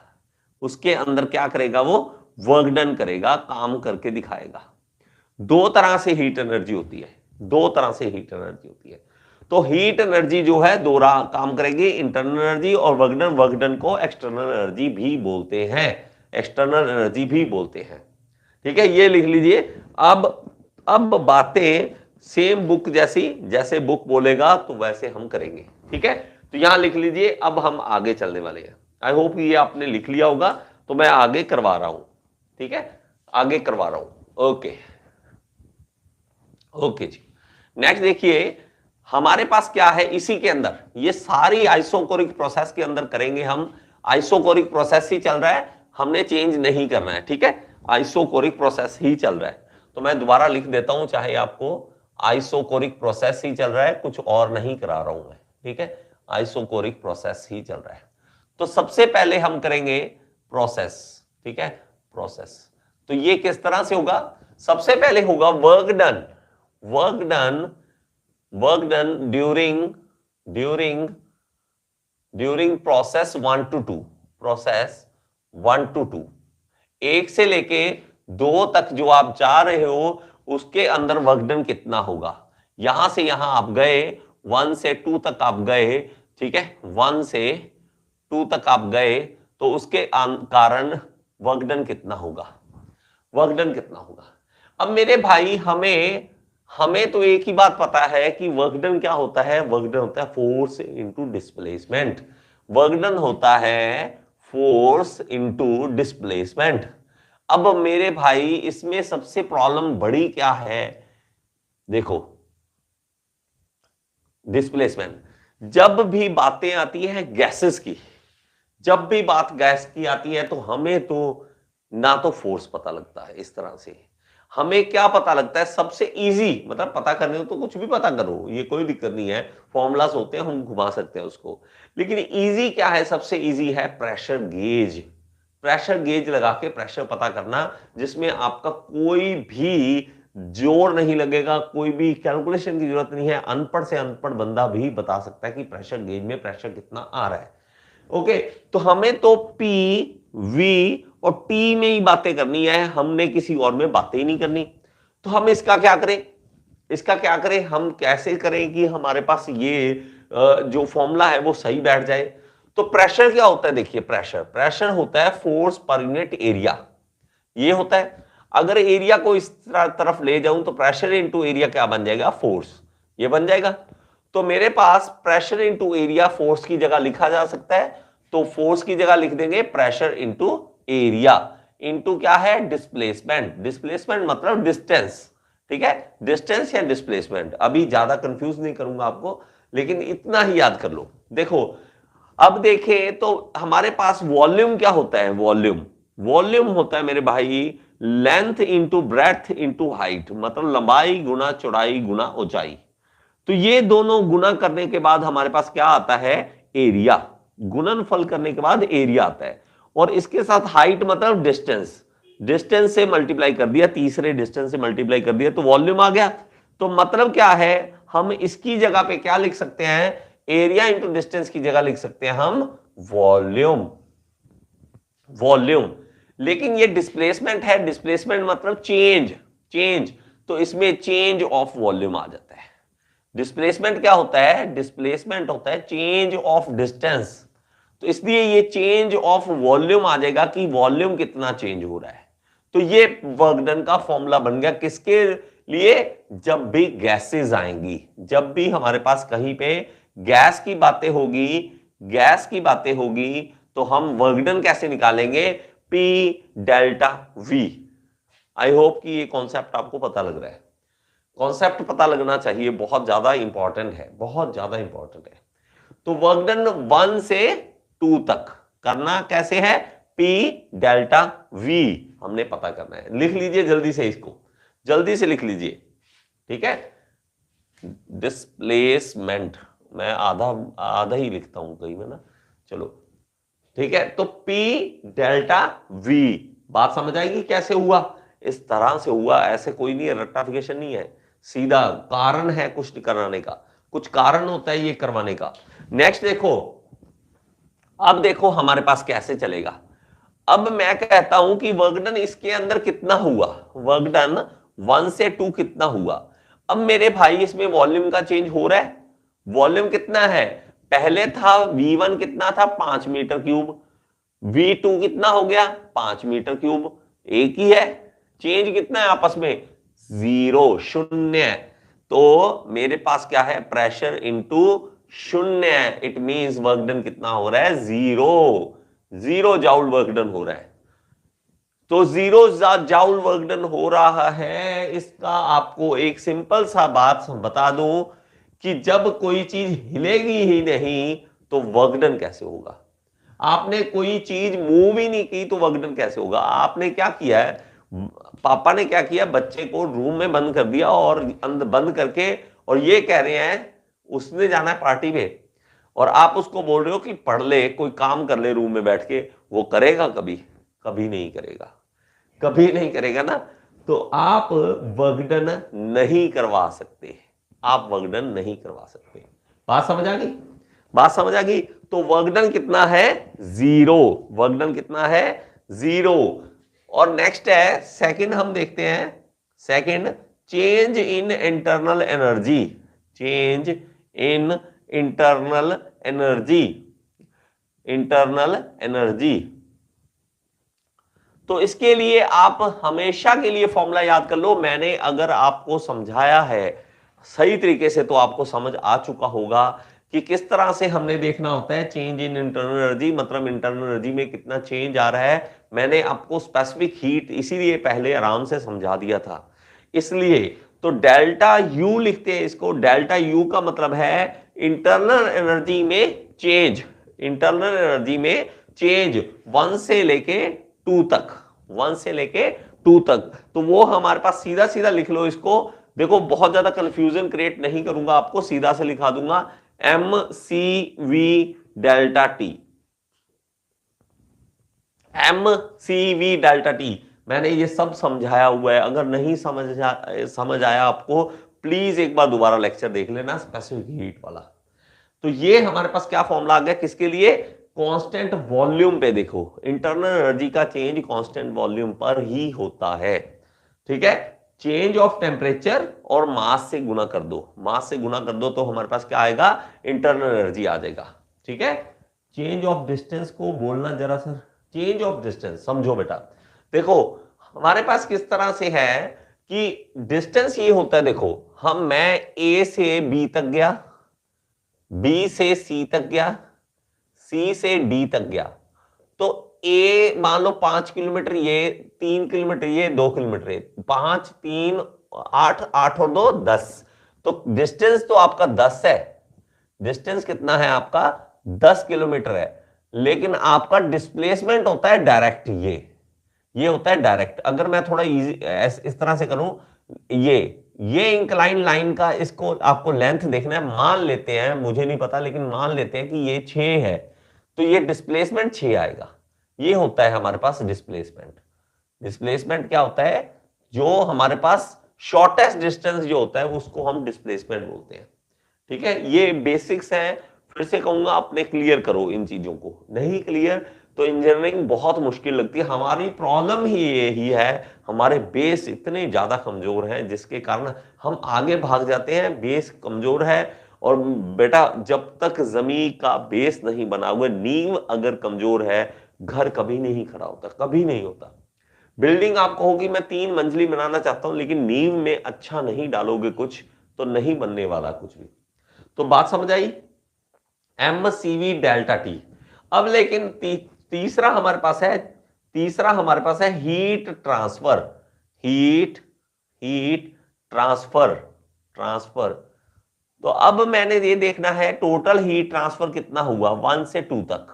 उसके अंदर क्या करेगा, वो वर्क डन करेगा, काम करके दिखाएगा। दो तरह से हीट एनर्जी होती है, दो तरह से हीट एनर्जी होती है। तो हीट एनर्जी जो है दो काम करेगी, इंटरनल एनर्जी और वर्क डन को एक्सटर्नल एनर्जी भी बोलते हैं, एक्सटर्नल एनर्जी भी बोलते हैं। ठीक है, ये लिख लीजिए। अब बातें सेम बुक जैसी, जैसे बुक बोलेगा तो वैसे हम करेंगे। ठीक है, तो यहां लिख लीजिए। अब हम आगे चलने वाले हैं। आई होप ये आपने लिख लिया होगा, तो मैं आगे करवा रहा हूं। ठीक है, आगे करवा रहा हूं। ओके ओके जी, नेक्स्ट देखिए हमारे पास क्या है इसी के अंदर, ये सारी आइसोकोरिक प्रोसेस के अंदर करेंगे हम। आइसोकोरिक प्रोसेस ही चल रहा है, हमने चेंज नहीं करना है। ठीक है, आइसोकोरिक प्रोसेस ही चल रहा है। तो मैं दोबारा लिख देता हूं, चाहे आपको आइसोकोरिक प्रोसेस ही चल रहा है, कुछ और नहीं करा रहा हूं मैं। ठीक है, आइसोकोरिक प्रोसेस ही चल रहा है। तो सबसे पहले हम करेंगे प्रोसेस। ठीक है, प्रोसेस। तो ये किस तरह से होगा, सबसे पहले होगा work done, work done, work done during process 1 to 2, process 1 to 2, 1 से लेके 2 तक जो आप जा रहे हो, उसके अंदर वर्क डन कितना होगा। यहां से यहां आप गए, 1 से 2 तक आप गए। ठीक है, 1 से 2 तक आप गए, तो उसके कारण वर्क डन कितना होगा, वर्क डन कितना होगा। अब मेरे भाई हमें तो एक ही बात पता है कि वर्क डन क्या होता है, वर्क डन होता है force into displacement, work done होता है फोर्स इनटू डिस्प्लेसमेंट। अब मेरे भाई इसमें सबसे प्रॉब्लम बड़ी क्या है, देखो डिस्प्लेसमेंट। जब भी बातें आती है गैसेस की, जब भी बात गैस की आती है, तो हमें तो ना तो फोर्स पता लगता है इस तरह से, हमें क्या पता लगता है सबसे इजी, मतलब पता करने हो तो कुछ भी पता करो, ये कोई दिक्कत नहीं है, फॉर्मूलास होते हैं, हम घुमा सकते हैं उसको। लेकिन इजी क्या है, सबसे इजी है प्रेशर गेज, प्रेशर गेज लगा के प्रेशर पता करना, जिसमें आपका कोई भी जोर नहीं लगेगा, कोई भी कैलकुलेशन की जरूरत नहीं है, अनपढ़ से अनपढ़ बंदा भी बता सकता है कि प्रेशर गेज में प्रेशर कितना आ रहा है। ओके, तो हमें तो पी, वी और टी में ही बातें करनी है, हमने किसी और में बातें ही नहीं करनी। तो हम इसका क्या करें, इसका क्या करें, हम कैसे करें कि हमारे पास ये जो फॉर्मूला है वो सही बैठ जाए। तो प्रेशर क्या होता है, देखिए प्रेशर होता है फोर्स पर यूनिट एरिया, ये होता है। अगर एरिया को इस तरफ ले जाऊं तो प्रेशर इंटू एरिया क्या बन जाएगा, फोर्स, ये बन जाएगा। तो मेरे पास प्रेशर इंटू एरिया फोर्स की जगह लिखा जा सकता है, तो फोर्स की जगह लिख देंगे प्रेशर इंटू एरिया, इंटू क्या है, डिस्प्लेसमेंट, डिस्प्लेसमेंट मतलब डिस्टेंस। ठीक है, डिस्टेंस या डिस्प्लेसमेंट, अभी ज्यादा कंफ्यूज नहीं करूंगा आपको, लेकिन इतना ही याद कर लो। देखो अब देखें तो हमारे पास वॉल्यूम क्या होता है, वॉल्यूम होता है मेरे भाई length into breadth into height, मतलब लंबाई गुना चौड़ाई गुना ऊंचाई। तो ये दोनों गुना करने के बाद हमारे पास क्या आता है, एरिया। गुणनफल करने के बाद एरिया आता है, और इसके साथ हाइट मतलब डिस्टेंस से मल्टीप्लाई कर दिया, तीसरे डिस्टेंस से मल्टीप्लाई कर दिया तो वॉल्यूम आ गया। तो मतलब क्या है, हम इसकी जगह पे क्या लिख सकते हैं, एरिया इंटू डिस्टेंस की जगह लिख सकते हैं हम वॉल्यूम। लेकिन ये डिस्प्लेसमेंट है, डिस्प्लेसमेंट मतलब चेंज, तो इसमें चेंज ऑफ वॉल्यूम आ जाता है। डिस्प्लेसमेंट क्या होता है, डिस्प्लेसमेंट होता है चेंज ऑफ डिस्टेंस, तो इसलिए ये चेंज ऑफ वॉल्यूम आ जाएगा कि वॉल्यूम कितना चेंज हो रहा है। तो ये वर्क डन का फॉर्मूला बन गया, किसके लिए, जब भी गैसेस आएंगी, जब भी हमारे पास कहीं पे गैस की बातें होगी तो हम वर्क डन कैसे निकालेंगे, P delta V। I hope कि ये कॉन्सेप्ट आपको पता लग रहा है, कॉन्सेप्ट पता लगना चाहिए, बहुत ज्यादा इंपॉर्टेंट है, बहुत ज्यादा इंपॉर्टेंट है। तो वर्क डन 1 से 2 तक करना कैसे है, P डेल्टा V हमने पता करना है। लिख लीजिए जल्दी से, इसको जल्दी से लिख लीजिए, ठीक है। डिस्प्लेसमेंट मैं आधा ही लिखता हूं कहीं में ना, चलो ठीक है। तो P डेल्टा V, बात समझ आएगी कैसे हुआ, इस तरह से हुआ, ऐसे कोई नहीं है, रट्टाफिकेशन नहीं है, सीधा कारण है कुछ कराने का, कुछ कारण होता है ये करवाने का। नेक्स्ट देखो, अब देखो हमारे पास कैसे चलेगा। अब मैं कहता हूं कि वर्क डन इसके अंदर कितना हुआ, वर्क डन 1 से 2 कितना हुआ। अब मेरे भाई इसमें वॉल्यूम का चेंज हो रहा है, वॉल्यूम कितना है, पहले था V1 कितना था 5 मीटर क्यूब, V2 कितना हो गया 5 मीटर क्यूब, एक ही है, चेंज कितना है आपस में, 0 शून्य। तो मेरे पास क्या है, प्रेशर इंटू शून्य, इट मींस वर्क डन कितना हो रहा है, 0 जाउल वर्क डन हो रहा है। तो 0 जाउल वर्क डन हो रहा है, इसका आपको एक सिंपल सा बात बता दूं कि जब कोई चीज हिलेगी ही नहीं तो वर्क डन कैसे होगा। आपने कोई चीज मूव ही नहीं की तो वर्क डन कैसे होगा। आपने क्या किया है, पापा ने क्या किया, बच्चे को रूम में बंद कर दिया और अंदर बंद करके, और ये कह रहे हैं उसने जाना है पार्टी में, और आप उसको बोल रहे हो कि पढ़ ले, कोई काम कर ले रूम में बैठ के, वो करेगा कभी, कभी नहीं करेगा, कभी नहीं करेगा ना। तो आप वर्क डन नहीं करवा सकते, आप वर्क डन नहीं करवा सकते। बात समझ आ गई, बात समझ आ गई। तो वर्क डन कितना है, 0, वर्क डन कितना है, 0। और नेक्स्ट है सेकंड, हम देखते हैं second, change in internal energy, change in internal energy, internal energy. तो इसके लिए आप हमेशा के लिए फॉर्मूला याद कर लो, मैंने अगर आपको समझाया है सही तरीके से तो आपको समझ आ चुका होगा कि किस तरह से हमने देखना होता है चेंज इन इंटरनल एनर्जी, मतलब इंटरनल एनर्जी में कितना चेंज आ रहा है। मैंने आपको स्पेसिफिक हीट इसीलिए पहले आराम से समझा दिया था। इसलिए तो डेल्टा यू लिखते हैं इसको, डेल्टा यू का मतलब है इंटरनल एनर्जी में चेंज, इंटरनल एनर्जी में चेंज 1 से लेके 2 तक, 1 से लेके 2 तक। तो वो हमारे पास सीधा सीधा लिख लो इसको, देखो बहुत ज्यादा कंफ्यूजन क्रिएट नहीं करूंगा आपको, सीधा से लिखा दूंगा mCV delta T, mCV delta T. मैंने ये सब समझाया हुआ है, अगर नहीं समझ आया आपको प्लीज एक बार दोबारा लेक्चर देख लेना स्पेसिफिक हीट वाला। तो ये हमारे पास क्या फॉर्मूला आ गया किसके लिए, कांस्टेंट वॉल्यूम पे। देखो इंटरनल एनर्जी का चेंज कांस्टेंट वॉल्यूम पर ही होता है, ठीक है। चेंज ऑफ टेम्परेचर और मास से गुना कर दो, मास से गुना कर दो तो हमारे पास क्या आएगा, इंटरनल एनर्जी आ जाएगा, ठीक है। चेंज ऑफ डिस्टेंस को बोलना जरा सर, चेंज ऑफ डिस्टेंस समझो बेटा। देखो हमारे पास किस तरह से है कि डिस्टेंस ये होता है, देखो मैं ए से बी तक गया, बी से सी तक गया, सी से डी तक गया, तो ए मान लो 5 किलोमीटर, ये 3 किलोमीटर, ये 2 किलोमीटर, 5 3 8, 8 और 2 10, तो डिस्टेंस तो आपका 10 है, डिस्टेंस कितना है आपका 10 किलोमीटर है, लेकिन आपका डिस्प्लेसमेंट होता है डायरेक्ट, ये होता है डायरेक्ट। अगर मैं थोड़ा इजी इस तरह से करूं, ये इंक्लाइन लाइन का इसको आपको लेंथ देखना है, मान लेते हैं, मुझे नहीं पता लेकिन मान लेते हैं कि ये 6 है, तो ये डिस्प्लेसमेंट 6 आएगा। ये होता है हमारे पास डिस्प्लेसमेंट। डिस्प्लेसमेंट क्या होता है? जो हमारे पास शॉर्टेस्ट डिस्टेंस जो होता है उसको हम डिस्प्लेसमेंट बोलते हैं। ठीक है, ये बेसिक्स है। फिर से कहूंगा अपने क्लियर करो इन चीजों को, नहीं क्लियर तो इंजीनियरिंग बहुत मुश्किल लगती है। हमारी प्रॉब्लम ही यही है, हमारे बेस इतने ज्यादा कमजोर हैं जिसके कारण हम आगे भाग जाते हैं। बेस कमजोर है, और बेटा जब तक जमीन का बेस नहीं बना हुआ, नींव अगर कमजोर है, घर कभी नहीं खड़ा होता, कभी नहीं होता। बिल्डिंग आप कहोगे मैं 3 मंजिली बनाना चाहता हूं, लेकिन नींव में अच्छा नहीं डालोगे कुछ, तो नहीं बनने वाला कुछ भी। तो बात समझ आई? MCV delta T. अब लेकिन तीसरा हमारे पास है हीट ट्रांसफर। Heat transfer. तो अब मैंने ये देखना है टोटल हीट ट्रांसफर कितना हुआ 1 से 2 तक।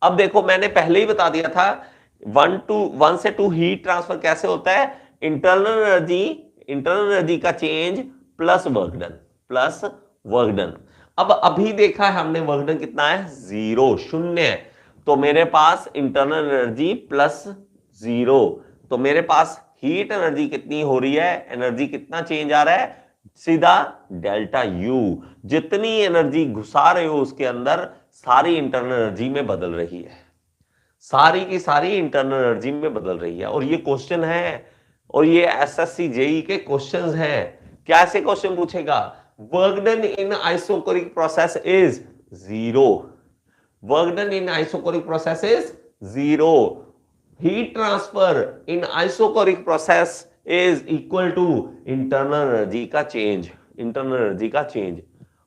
अब देखो मैंने पहले ही बता दिया था 1 से 2 हीट ट्रांसफर कैसे होता है? इंटरनल एनर्जी का चेंज प्लस वर्क डन। अब अभी देखा है हमने वर्क डन कितना है? 0, शून्य है। तो मेरे पास इंटरनल एनर्जी प्लस 0, तो मेरे पास हीट एनर्जी कितनी हो रही है? एनर्जी कितना चेंज आ रहा है? सीधा डेल्टा यू। जितनी एनर्जी घुसा रहे हो उसके अंदर, सारी इंटरनल एनर्जी में बदल रही है, सारी की सारी इंटरनल एनर्जी में बदल रही है। और ये क्वेश्चन है, और ये एसएससी जेई के क्वेश्चंस हैं। कैसे क्वेश्चन पूछेगा? Work done in isochoric process is 0। Work done in isochoric process is 0। Heat transfer in isochoric process is equal to internal energy का चेंज।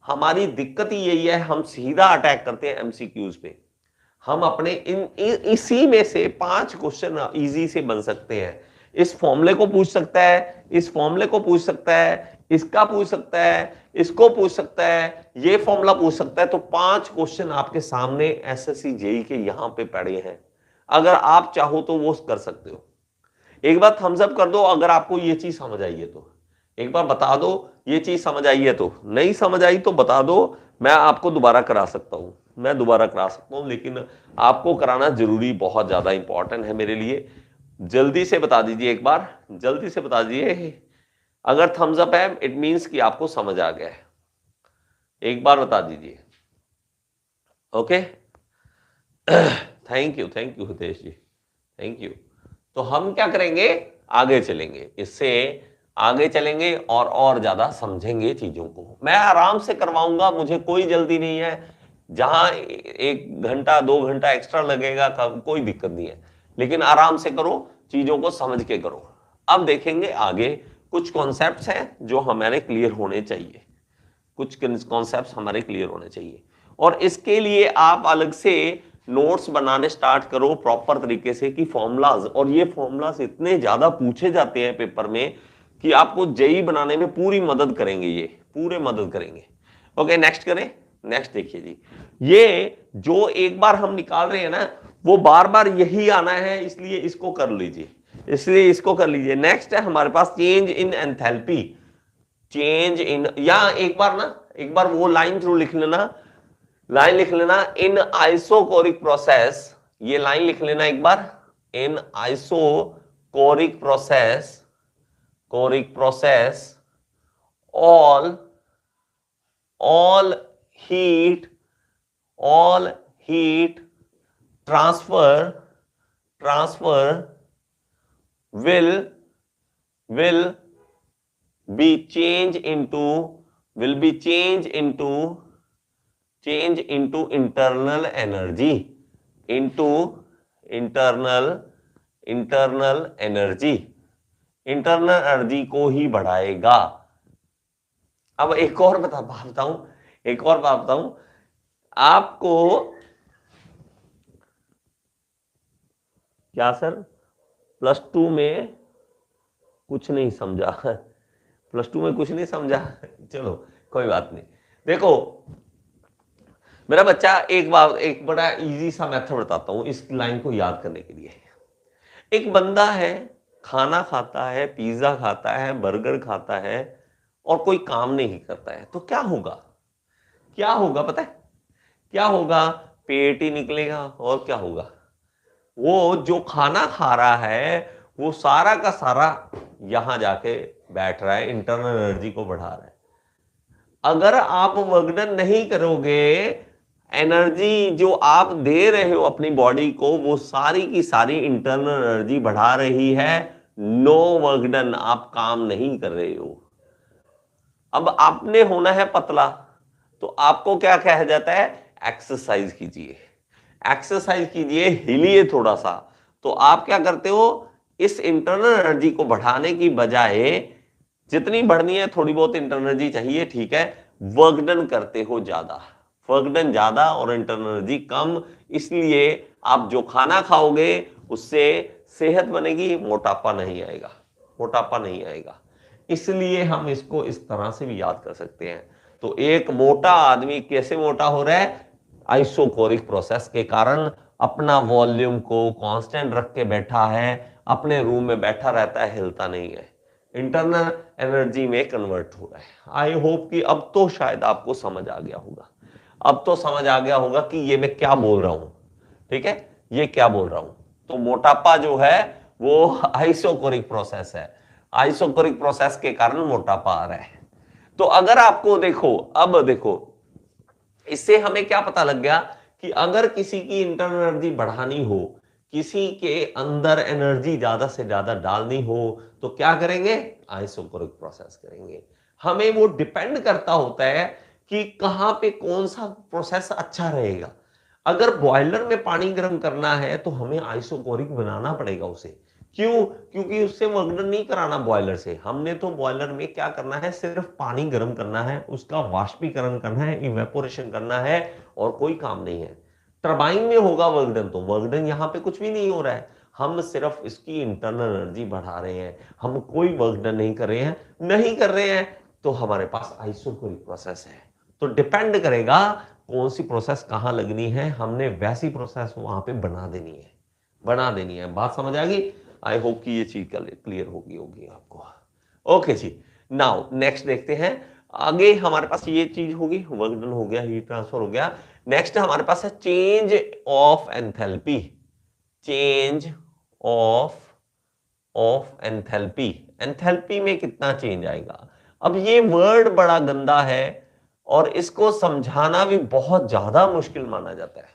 हमारी दिक्कत ही यही है, हम सीधा अटैक करते हैं एमसीक्यूज पे। हम अपने इसी में से 5 क्वेश्चन इजी से बन सकते हैं। इस फॉर्मूले को पूछ सकता है, इस फॉर्मूले को पूछ सकता है, इसका पूछ सकता है, इसको पूछ सकता है, ये फॉर्मूला पूछ सकता है। तो 5 क्वेश्चन आपके सामने एसएससी जेई के यहां पे पड़े हैं। अगर आप चाहो तो वो कर सकते हो। एक बार थम्स अप कर दो अगर आपको ये चीज समझ आई है तो, एक बार बता दो ये चीज समझ आई है तो। नहीं समझ आई तो बता दो, मैं आपको दोबारा करा सकता हूं, लेकिन आपको कराना जरूरी, बहुत ज्यादा इंपॉर्टेंट है मेरे लिए। जल्दी से बता दीजिए, एक बार जल्दी से बता दीजिए। अगर थम्स अप है इट मींस कि आपको समझ आ गया है। एक बार बता दीजिए। Okay, thank you Hitesh ji, thank you. तो हम क्या करेंगे? आगे चलेंगे, इससे आगे चलेंगे और ज्यादा समझेंगे चीजों को। मैं आराम से करवाऊंगा, मुझे कोई जल्दी नहीं है। जहां 1 घंटा 2 घंटा एक्स्ट्रा लगेगा कोई दिक्कत नहीं है, लेकिन आराम से करो, चीजों को समझ के करो। अब देखेंगे आगे कुछ कॉन्सेप्ट्स हैं जो हमारे क्लियर होने चाहिए, और इसके लिए आप अलग से नोट्स बनाने स्टार्ट करो प्रॉपर तरीके से कि फॉर्मूलाज, और ये फॉर्मूलाज इतने ज्यादा पूछे जाते हैं पेपर में कि आपको जेई बनाने में पूरी मदद करेंगे, ये पूरे मदद करेंगे। ओके, नेक्स्ट करें। नेक्स्ट देखिए जी, ये जो एक बार हम निकाल रहे हैं ना, वो बार बार यही आना है, इसलिए इसको कर लीजिए, नेक्स्ट है हमारे पास चेंज इन एंथैल्पी। या एक बार वो लाइन थ्रू लिख लेना, इन आइसोकोरिक प्रोसेस। ये लाइन लिख लेना एक बार, in isochoric process all heat transfer will be changed into internal energy, internal energy को ही बढ़ाएगा। अब एक और बात बताऊं आपको। क्या सर +2 में कुछ नहीं समझा? +2 में कुछ नहीं समझा? चलो कोई बात नहीं। देखो मेरा बच्चा, एक बार एक बड़ा इजी सा मेथड बताता हूं इस लाइन को याद करने के लिए। एक बंदा है, खाना खाता है, पिज्जा खाता है, बर्गर खाता है और कोई काम नहीं करता है, तो क्या होगा? क्या होगा पता है? क्या होगा? पेट ही निकलेगा और क्या होगा? वो जो खाना खा रहा है वो सारा का सारा यहां जाके बैठ रहा है, इंटरनल एनर्जी को बढ़ा रहा है। अगर आप वर्कडन नहीं करोगे, एनर्जी जो आप दे रहे हो अपनी बॉडी को वो सारी की सारी इंटरनल एनर्जी बढ़ा रही है। नो वर्कडन, आप काम नहीं कर रहे हो। अब आपने होना है पतला, तो आपको क्या कहा जाता है? एक्सरसाइज कीजिए, एक्सरसाइज कीजिए, हिलिए थोड़ा सा। तो आप क्या करते हो? इस इंटरनल एनर्जी को बढ़ाने की बजाय, जितनी बढ़नी है थोड़ी बहुत इंटरनल एनर्जी चाहिए, ठीक है, वर्कडन करते हो ज्यादा। वर्कडन ज्यादा और इंटरनल एनर्जी कम, इसलिए आप जो खाना खाओगे उससे सेहत बनेगी, मोटापा नहीं आएगा, मोटापा नहीं आएगा। इसलिए हम इसको इस तरह से भी याद कर सकते हैं। तो एक मोटा आदमी कैसे मोटा हो रहा है? आइसोकोरिक प्रोसेस के कारण। अपना वॉल्यूम को कांस्टेंट रख के बैठा है, अपने रूम में बैठा रहता है, हिलता नहीं है, इंटरनल एनर्जी में कन्वर्ट हो रहा है। आई होप कि अब तो शायद आपको समझ आ गया होगा, अब तो समझ आ गया होगा कि ये मैं क्या बोल रहा हूं, ठीक है, ये क्या बोल रहा हूं। तो मोटापा जो है वो आइसोकोरिक प्रोसेस है, आइसोकोरिक प्रोसेस के कारण मोटापा आ रहा है। तो अगर आपको देखो, अब देखो, इससे हमें क्या पता लग गया कि अगर किसी की इंटरनल एनर्जी बढ़ानी हो, किसी के अंदर एनर्जी ज्यादा से ज्यादा डालनी हो, तो क्या करेंगे? आइसोकोरिक प्रोसेस करेंगे। हमें वो डिपेंड करता होता है कि कहां पे कौन सा प्रोसेस अच्छा रहेगा। अगर बॉयलर में पानी गर्म करना है तो हमें आइसोकोरिक बनाना पड़ेगा उसे। क्यों? क्योंकि उससे वर्कडन नहीं कराना बॉयलर से, हमने तो बॉयलर में क्या करना है? सिर्फ पानी गर्म करना है, उसका वाष्पीकरण करना है, इवेपोरेशन करना है, और कोई काम नहीं है। टरबाइन में होगा वर्कडन, तो वर्कडन यहां पे कुछ भी नहीं हो रहा है, हम सिर्फ इसकी इंटरनल एनर्जी बढ़ा रहे हैं, हम कोई वर्कडन नहीं कर रहे हैं। नहीं कर रहे हैं तो हमारे पास आइसोकोरिक प्रोसेस है। तो डिपेंड करेगा कौन सी प्रोसेस कहां लगनी है, हमने वैसी प्रोसेस वहां पे बना देनी है, बना देनी है। बात समझ आ गई? आई होप कि ये चीज क्लियर होगी आपको। ओके जी, नाउ नेक्स्ट देखते हैं। आगे हमारे पास ये चीज होगी, वर्कडन हो गया, हीट ट्रांसफर हो गया। नेक्स्ट हमारे पास है change of enthalpy. Change of enthalpy. Enthalpy में कितना चेंज आएगा? अब ये वर्ड बड़ा गंदा है और इसको समझाना भी बहुत ज्यादा मुश्किल माना जाता है,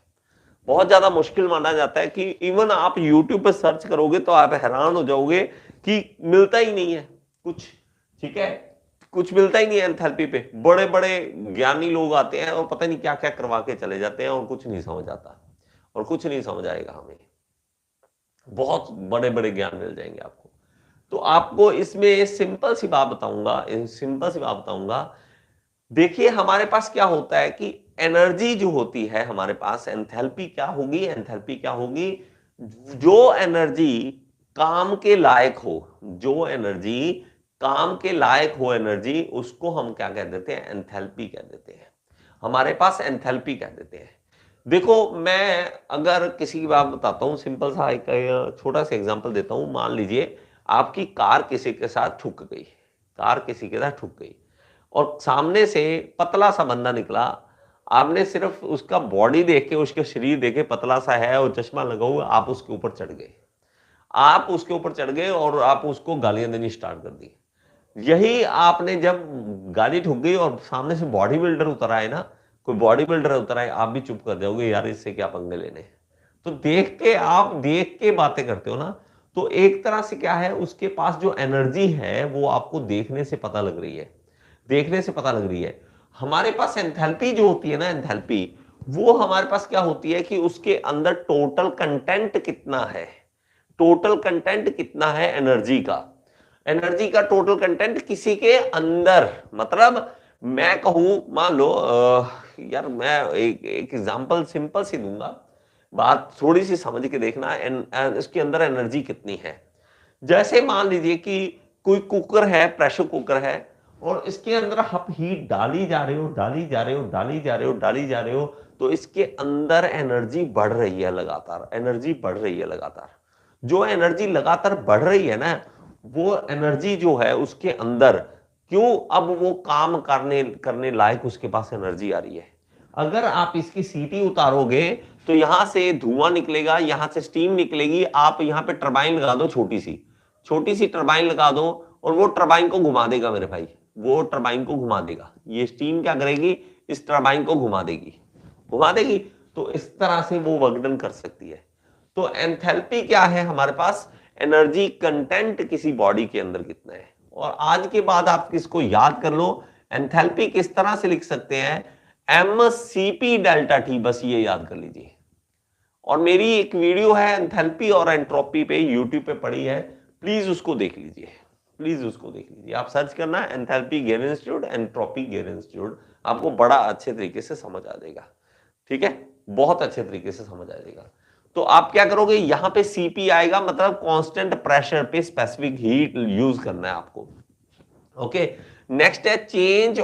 बहुत ज्यादा मुश्किल माना जाता है कि इवन आप YouTube पे सर्च करोगे तो आप हैरान हो जाओगे कि मिलता ही नहीं है कुछ, ठीक है, कुछ मिलता ही नहीं है एंथैल्पी पे। बड़े बड़े ज्ञानी लोग आते हैं और पता नहीं क्या क्या करवा के चले जाते हैं और कुछ नहीं समझ आता, और कुछ नहीं समझ आएगा हमें। बहुत बड़े बड़े ज्ञान मिल जाएंगे आपको। तो आपको इसमें सिंपल सी बात बताऊंगा, सिंपल सी बात बताऊंगा। देखिए हमारे पास क्या होता है कि एनर्जी जो होती है हमारे पास, एंथैल्पी क्या होगी? एंथैल्पी क्या होगी? जो एनर्जी काम के लायक हो, जो एनर्जी काम के लायक हो एनर्जी, उसको हम क्या कह देते हैं? एंथैल्पी कह देते हैं। हमारे पास एंथैल्पी कह देते हैं। देखो मैं अगर किसी की बात बताता हूं, सिंपल सा एक छोटा सा एग्जांपल देता हूं। मान लीजिए आपकी कार किसी के साथ ठुक गई, कार किसी के साथ ठुक गई और सामने से पतला सा बंदा निकला। आपने सिर्फ उसका बॉडी देख के, उसके शरीर देखे पतला सा है और चश्मा लगा हुआ, आप उसके ऊपर चढ़ गए, आप उसके ऊपर चढ़ गए और आप उसको गालियां देनी स्टार्ट कर दी। यही आपने जब गाड़ी ठुक गई और सामने से बॉडी बिल्डर उतर आए ना, कोई बॉडी बिल्डर उतर आए, आप भी चुप कर जाओगे, यार इससे क्या पंगे लेने। तो देख के, आप देख के बातें करते हो ना, तो एक तरह से क्या है, उसके पास जो एनर्जी है वो आपको देखने से पता लग रही है, देखने से पता लग रही है। हमारे पास एंथैल्पी जो होती है ना, एंथैल्पी, वो हमारे पास क्या होती है कि उसके अंदर टोटल कंटेंट कितना है, टोटल कंटेंट कितना है एनर्जी का, एनर्जी का टोटल कंटेंट किसी के अंदर। मतलब मैं कहूं, मान लो यार मैं एक एग्जांपल सिंपल सी दूंगा, बात थोड़ी सी समझ के देखना, इसके अंदर एनर्जी कितनी है। जैसे मान लीजिए कि कोई कुकर है, प्रेशर कुकर है, और इसके अंदर आप हीट डाली जा रहे हो, डाली जा रहे हो, डाली जा रहे हो, डाली जा रहे हो, तो इसके अंदर एनर्जी बढ़ रही है लगातार, एनर्जी बढ़ रही है लगातार। जो एनर्जी लगातार बढ़ रही है ना, वो एनर्जी जो है उसके अंदर, क्यों, अब वो काम करने करने लायक उसके पास एनर्जी आ रही है। अगर आप इसकी सीटी उतारोगे तो यहां से धुआं निकलेगा, यहां से स्टीम निकलेगी, आप यहां पे टरबाइन लगा दो, छोटी सी टरबाइन लगा दो और वो टरबाइन को घुमा देगा मेरे भाई, वो टरबाइन को घुमा देगा। ये स्टीम क्या करेगी, इस टरबाइन को घुमा देगी। तो इस तरह से वो वर्क कर सकती है। तो एंथैल्पी क्या है हमारे पास, एनर्जी कंटेंट किसी बॉडी के अंदर कितना है। और आज के बाद आप इसको याद कर लो, एंथैल्पी किस तरह से लिख सकते हैं, mCp डेल्टा टी, बस ये याद कर लीजिए। और मेरी एक वीडियो है एंथैल्पी और एंट्रोपी पे, यूट्यूब पे पड़ी है, प्लीज उसको देख लीजिए, आप सर्च करना enthalpy gain institute, entropy gain institute, आपको बड़ा अच्छे तरीके से समझ आ जाएगा। ठीक है, बहुत अच्छे तरीके से समझ आ जाएगा। तो आप क्या करोगे, यहां पे Cp आएगा, मतलब कांस्टेंट प्रेशर पे स्पेसिफिक हीट यूज करना है आपको। ओके, नेक्स्ट है चेंज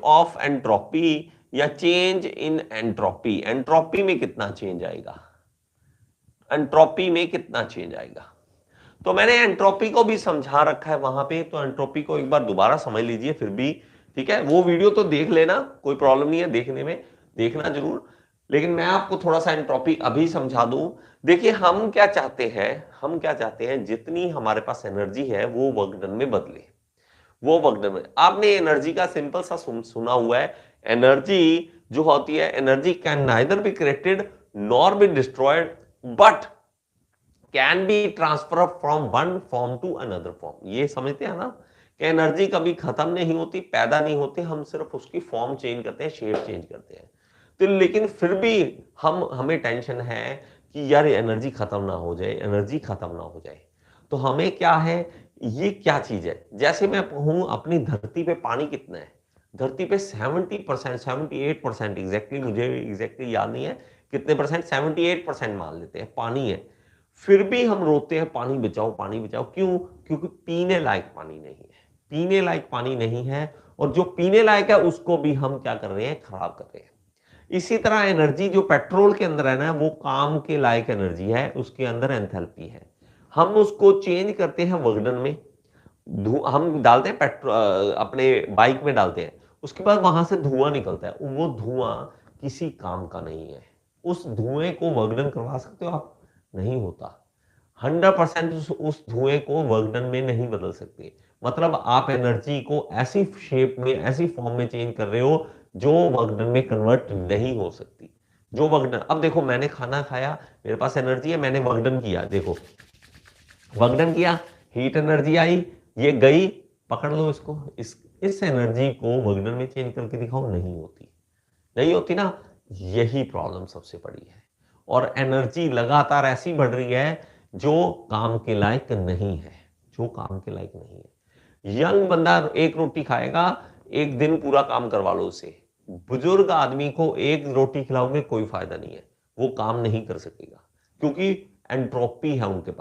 ऑफ एंट्रोपी या चेंज इन एंट्रोपी। एंट्रोपी में कितना चेंज आएगा, तो मैंने एंट्रोपी को भी समझा रखा है वहां पे, तो एंट्रोपी को एक बार दोबारा समझ लीजिए फिर भी। ठीक है, वो वीडियो तो देख लेना, कोई प्रॉब्लम नहीं है देखने में, देखना जरूर, लेकिन मैं आपको थोड़ा सा एंट्रोपी अभी समझा दूं। देखिए हम क्या चाहते हैं, जितनी हमारे पास एनर्जी है वो वर्क डन में बदले, आपने एनर्जी का सिंपल सा सुना हुआ है, एनर्जी जो होती है, energy can neither be created nor be destroyed but can be transfer from one form to another form. ये समझते हैं ना कि एनर्जी कभी खत्म नहीं होती, पैदा नहीं होती, हम सिर्फ उसकी फॉर्म चेंज करते हैं, शेप चेंज करते हैं। तो लेकिन फिर भी हमें टेंशन है कि यार एनर्जी खत्म ना हो जाए, तो हमें क्या है, ये क्या चीज है, जैसे मैं कहूं अपनी धरती पे पानी कितना है, धरती पे 70%, 78%, एग्जैक्टली याद नहीं है कितने परसेंट, 78% मान लेते हैं पानी है, फिर भी हम रोते हैं पानी बचाओ, क्यों, क्योंकि पीने लायक पानी नहीं है, और जो पीने लायक है उसको भी हम क्या कर रहे हैं, खराब कर रहे हैं। इसी तरह एनर्जी जो पेट्रोल के अंदर है ना, वो काम के लायक एनर्जी है, उसके अंदर एंथैल्पी है, हम उसको चेंज करते हैं वर्क डन में, हम डालते हैं पेट्रोल अपने बाइक में डालते हैं, उसके बाद वहां से धुआं निकलता है, वो धुआं किसी काम का नहीं है, उस धुएं को वर्क डन करवा सकते हो आप, नहीं होता, 100% उस धुएं को वर्क डन में नहीं बदल सकते। मतलब आप एनर्जी को ऐसी शेप में, ऐसी फॉर्म में चेंज कर रहे हो जो वर्क डन में कन्वर्ट नहीं हो सकती, जो वर्क डन, अब देखो मैंने खाना खाया, मेरे पास एनर्जी है, मैंने वर्क डन किया, देखो वर्क डन किया, हीट एनर्जी आई, ये गई, पकड़ लो इसको, इस एनर्जी को वर्क डन में चेंज करके दिखाओ, नहीं होती ना, यही प्रॉब्लम सबसे बड़ी है। और एनर्जी लगातार ऐसी बढ़ रही है जो काम के लायक नहीं है, यंग बंदा एक रोटी खाएगा, एक दिन पूरा काम करवा लो उसे, बुजुर्ग आदमी को एक रोटी खिलाओगे कोई फायदा नहीं है, वो काम नहीं कर सकेगा, क्योंकि एंट्रोपी है उनके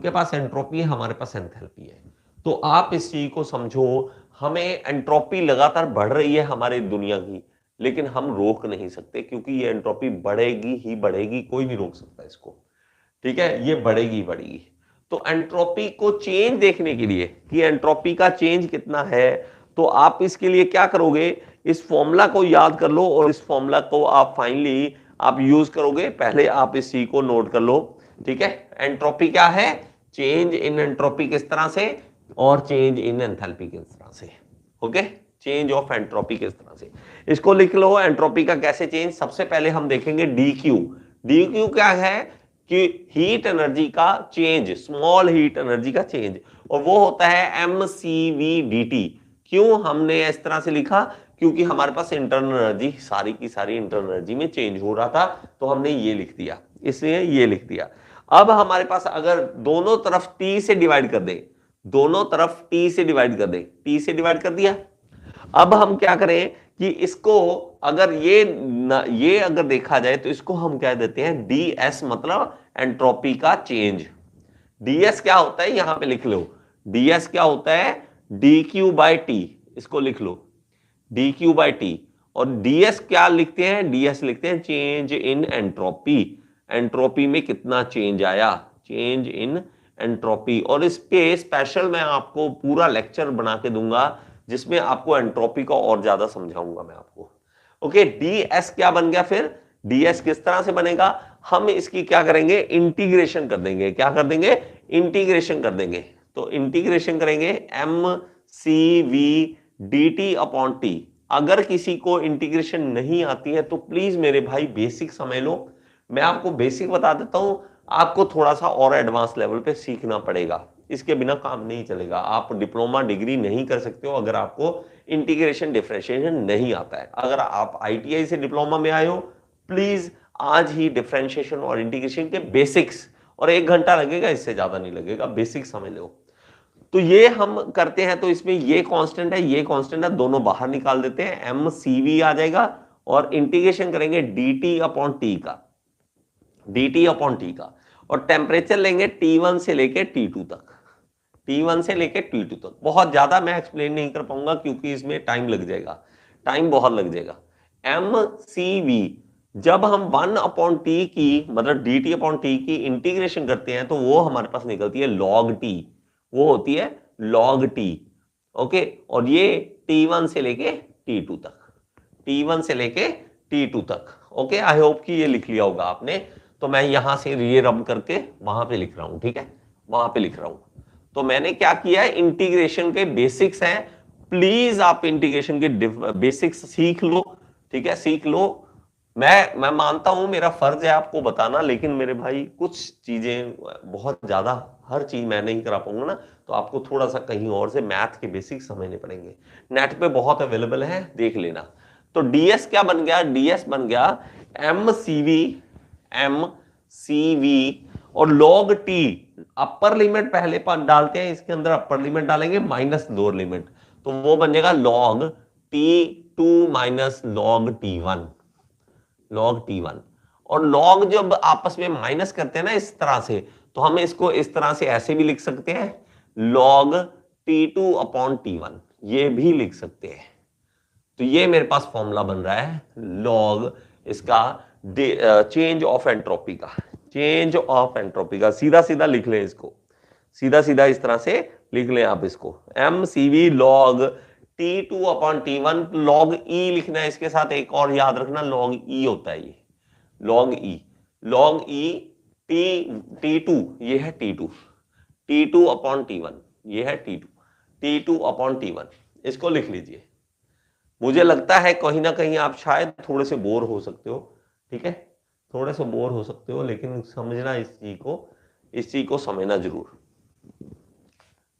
पास एंट्रोपी है, हमारे पास एंथैल्पी है। तो आप इस चीज को समझो, हमें एंट्रोपी लगातार बढ़ रही है हमारी दुनिया की, लेकिन हम रोक नहीं सकते, क्योंकि ये एंट्रोपी बढ़ेगी, कोई नहीं रोक सकता इसको। ठीक है, ये बढ़ेगी। तो एंट्रोपी को चेंज देखने के लिए कि एंट्रोपी का चेंज कितना है, तो आप इसके लिए क्या करोगे, इस फॉर्मूला को याद कर लो, और इस फॉर्मूला को आप फाइनली आप यूज करोगे। पहले आप इस चीज को नोट कर लो। ठीक है, एंट्रोपी क्या है, चेंज इन एंट्रोपी किस तरह से, और चेंज इन एंथैल्पी किस तरह से। ओके, चेंज ऑफ एंट्रोपी किस तरह से, इसको लिख लो। एंट्रोपी का कैसे चेंज, सबसे पहले हम देखेंगे डी क्यू क्या है कि हीट एनर्जी का चेंज, स्मॉल हीट एनर्जी का चेंज, और वो होता है mCV/dt। क्यों हमने इस तरह से लिखा, क्योंकि हमारे पास इंटरनल एनर्जी सारी की सारी इंटरनल एनर्जी में चेंज हो रहा था, तो हमने ये लिख दिया, इसलिए ये लिख दिया। अब हमारे पास अगर दोनों तरफ T से डिवाइड कर दे, T से डिवाइड कर दिया, अब हम क्या करें कि इसको अगर ये अगर देखा जाए तो इसको हम क्या देते हैं, ds, मतलब एंट्रोपी का चेंज। ds क्या होता है, यहां पे लिख लो, ds क्या होता है, dq/t, इसको लिख लो dq/t। और डीएस क्या लिखते हैं, डीएस लिखते हैं चेंज इन एंट्रोपी, एंट्रोपी में कितना चेंज आया, चेंज इन एंट्रोपी। और इस पे स्पेशल मैं आपको पूरा लेक्चर बना के दूंगा जिसमें आपको एंट्रोपी का और ज्यादा समझाऊंगा मैं आपको। ओके, डीएस क्या बन गया फिर, डीएस किस तरह से बनेगा, हम इसकी क्या करेंगे, इंटीग्रेशन कर देंगे, क्या कर देंगे, इंटीग्रेशन कर देंगे। तो इंटीग्रेशन करेंगे M C V D T upon T. अगर किसी को इंटीग्रेशन नहीं आती है तो प्लीज मेरे भाई बेसिक समझ लो, मैं आपको बेसिक बता देता हूं, आपको थोड़ा सा और एडवांस लेवल पे सीखना पड़ेगा, इसके बिना काम नहीं चलेगा। आप डिप्लोमा डिग्री नहीं कर सकते हो अगर आपको इंटीग्रेशन डिफरेंशिएशन नहीं आता है। अगर आप आईटीआई से डिप्लोमा में आए हो, प्लीज आज ही डिफरेंशिएशन और इंटीग्रेशन के बेसिक्स, और 1 घंटा लगेगा, इससे ज्यादा नहीं लगेगा, बेसिक समझ लो। तो ये हम करते हैं, तो इसमें ये कांस्टेंट है, ये कांस्टेंट है, दोनों बाहर निकाल देते हैं, एम सी वी आ जाएगा और इंटीग्रेशन करेंगे डी टी अपॉन टी का, डी टी अपॉन टी का, और टेम्परेचर लेंगे T1 से लेके T2 तक, T1 से लेके T2 तक। बहुत ज्यादा मैं एक्सप्लेन नहीं कर पाऊंगा क्योंकि इसमें टाइम लग जाएगा, टाइम बहुत लग जाएगा। एम सी वी जब हम 1 अपॉन टी की मतलब डी टी अपॉन टी की इंटीग्रेशन करते हैं तो वो हमारे पास निकलती है लॉग टी, वो होती है लॉग टी। ओके, और ये T1 से लेके T2 तक, T1 से लेके T2 तक। ओके, आई होप कि ये लिख लिया होगा आपने। तो मैं यहां से ये रब करके वहां पे लिख रहा हूं, ठीक है, वहां पे लिख रहा हूं। तो मैंने क्या किया है, इंटीग्रेशन के बेसिक्स हैं, प्लीज आप इंटीग्रेशन के बेसिक्स सीख लो, ठीक है, सीख लो। मैं मानता हूं मेरा फर्ज है आपको बताना, लेकिन मेरे भाई कुछ चीजें बहुत ज्यादा, हर चीज मैं नहीं करा पाऊंगा ना, तो आपको थोड़ा सा कहीं और से मैथ के बेसिक्स समझने पड़ेंगे। नेट पे बहुत अवेलेबल है, देख लेना। तो डीएस क्या बन गया, डीएस बन गया M C V, M C V और लॉग टी, अपर लिमिट पहले पर डालते हैं, इसके अंदर अपर लिमिट डालेंगे माइनस लोअर लिमिट, तो वो बन जाएगा log T2 minus log T1, log T1। और लॉग जब आपस में माइनस करते हैं ना इस तरह से, तो हम इसको इस तरह से ऐसे भी लिख सकते हैं, लॉग T2 अपॉन T1, ये भी लिख सकते हैं। तो ये मेरे पास फॉर्मूला बन रहा है लॉग इसका चेंज ऑफ एंट्रोपी का, चेंज ऑफ एंट्रोपी का, सीधा सीधा लिख लें इसको, सीधा सीधा इस तरह से लिख लें आप इसको, M C V log T2 upon T1, log e लिखना है इसके साथ, एक और याद रखना लॉग ई होता है ये, लॉग ई, लॉग ई T2, ये है T2, T2 अपॉन T1, ये है T2, T2 अपॉन T1, इसको लिख लीजिए। मुझे लगता है कहीं ना कहीं आप शायद थोड़े से बोर हो सकते हो, ठीक है, थोड़े से बोर हो सकते हो, लेकिन समझना इस चीज को समझना जरूर।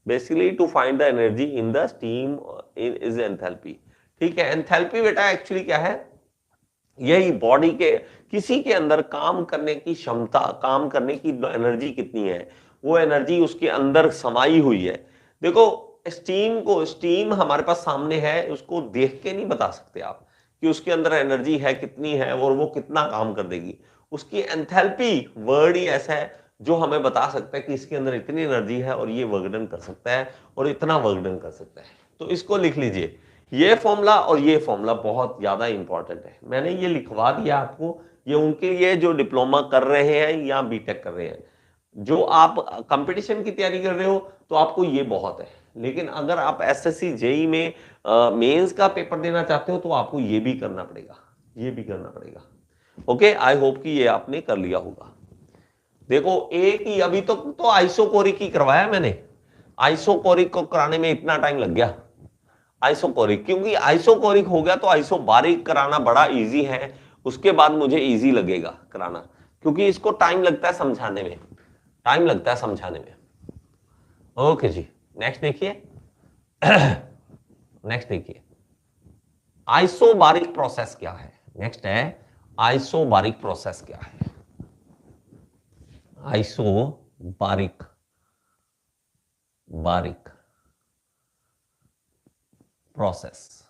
Basically to find the energy in the steam is enthalpy, ठीक है। एंथैल्पी बेटा एक्चुअली क्या है, यही बॉडी के किसी के अंदर काम करने की क्षमता, काम करने की एनर्जी कितनी है, वो एनर्जी उसके अंदर समाई हुई है। देखो स्टीम हमारे पास सामने है, उसको देख के नहीं बता सकते आप कि उसके अंदर एनर्जी है कितनी है और वो कितना काम कर देगी। उसकी एंथैल्पी वर्ड ही ऐसा है जो हमें बता सकता है कि इसके अंदर इतनी एनर्जी है और ये वर्क डन कर सकता है और इतना वर्क डन कर सकता है। तो इसको लिख लीजिए, ये फॉर्मूला और ये फॉर्मूला बहुत ज्यादा इंपॉर्टेंट है। मैंने ये लिखवा दिया आपको, ये उनके लिए जो डिप्लोमा कर रहे हैं या बीटेक कर रहे हैं। जो आप कंपटीशन की तैयारी कर रहे हो तो आपको ये बहुत है, लेकिन अगर आप एसएससी जेई में मेंस का पेपर देना चाहते हो तो आपको ये भी करना पड़ेगा, ये भी करना पड़ेगा। ओके, आई होप कि ये आपने कर लिया होगा। देखो एक ही अभी तक तो आइसोकोरिक ही करवाया मैंने, आइसोकोरिक को कराने में इतना टाइम लग गया, आइसोकोरिक, क्योंकि आइसोकोरिक हो गया तो आइसोबारिक कराना बड़ा इजी है, उसके बाद मुझे इजी लगेगा कराना, क्योंकि इसको टाइम लगता है समझाने में, टाइम लगता है समझाने में। ओके जी, नेक्स्ट देखिए, नेक्स्ट देखिए आइसोबारिक प्रोसेस क्या है। नेक्स्ट है आइसोबारिक प्रोसेस क्या है, आइसोबारिक प्रोसेस।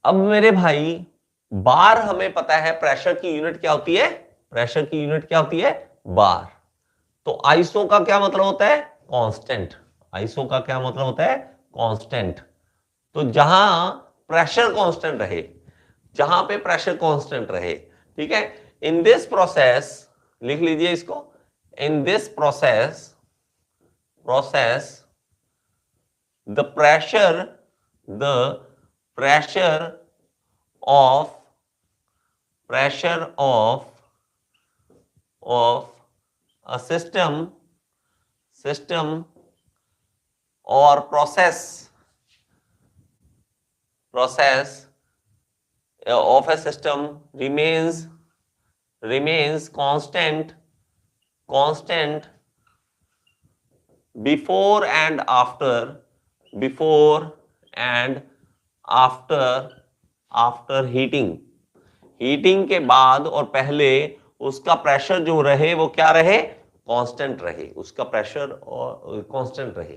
अब मेरे भाई बार हमें पता है प्रेशर की यूनिट क्या होती है, प्रेशर की यूनिट क्या होती है, बार। तो आइसो का क्या मतलब होता है, कांस्टेंट। आइसो का क्या मतलब होता है, कांस्टेंट। तो जहां प्रेशर कांस्टेंट रहे, जहां पे प्रेशर कांस्टेंट रहे, ठीक है। इन दिस प्रोसेस, लिख लीजिए इसको, in this process the pressure of a system or process of a system remains constant before and after heating के बाद और पहले उसका प्रेशर जो रहे वो क्या रहे, कांस्टेंट रहे, उसका प्रेशर और कांस्टेंट रहे,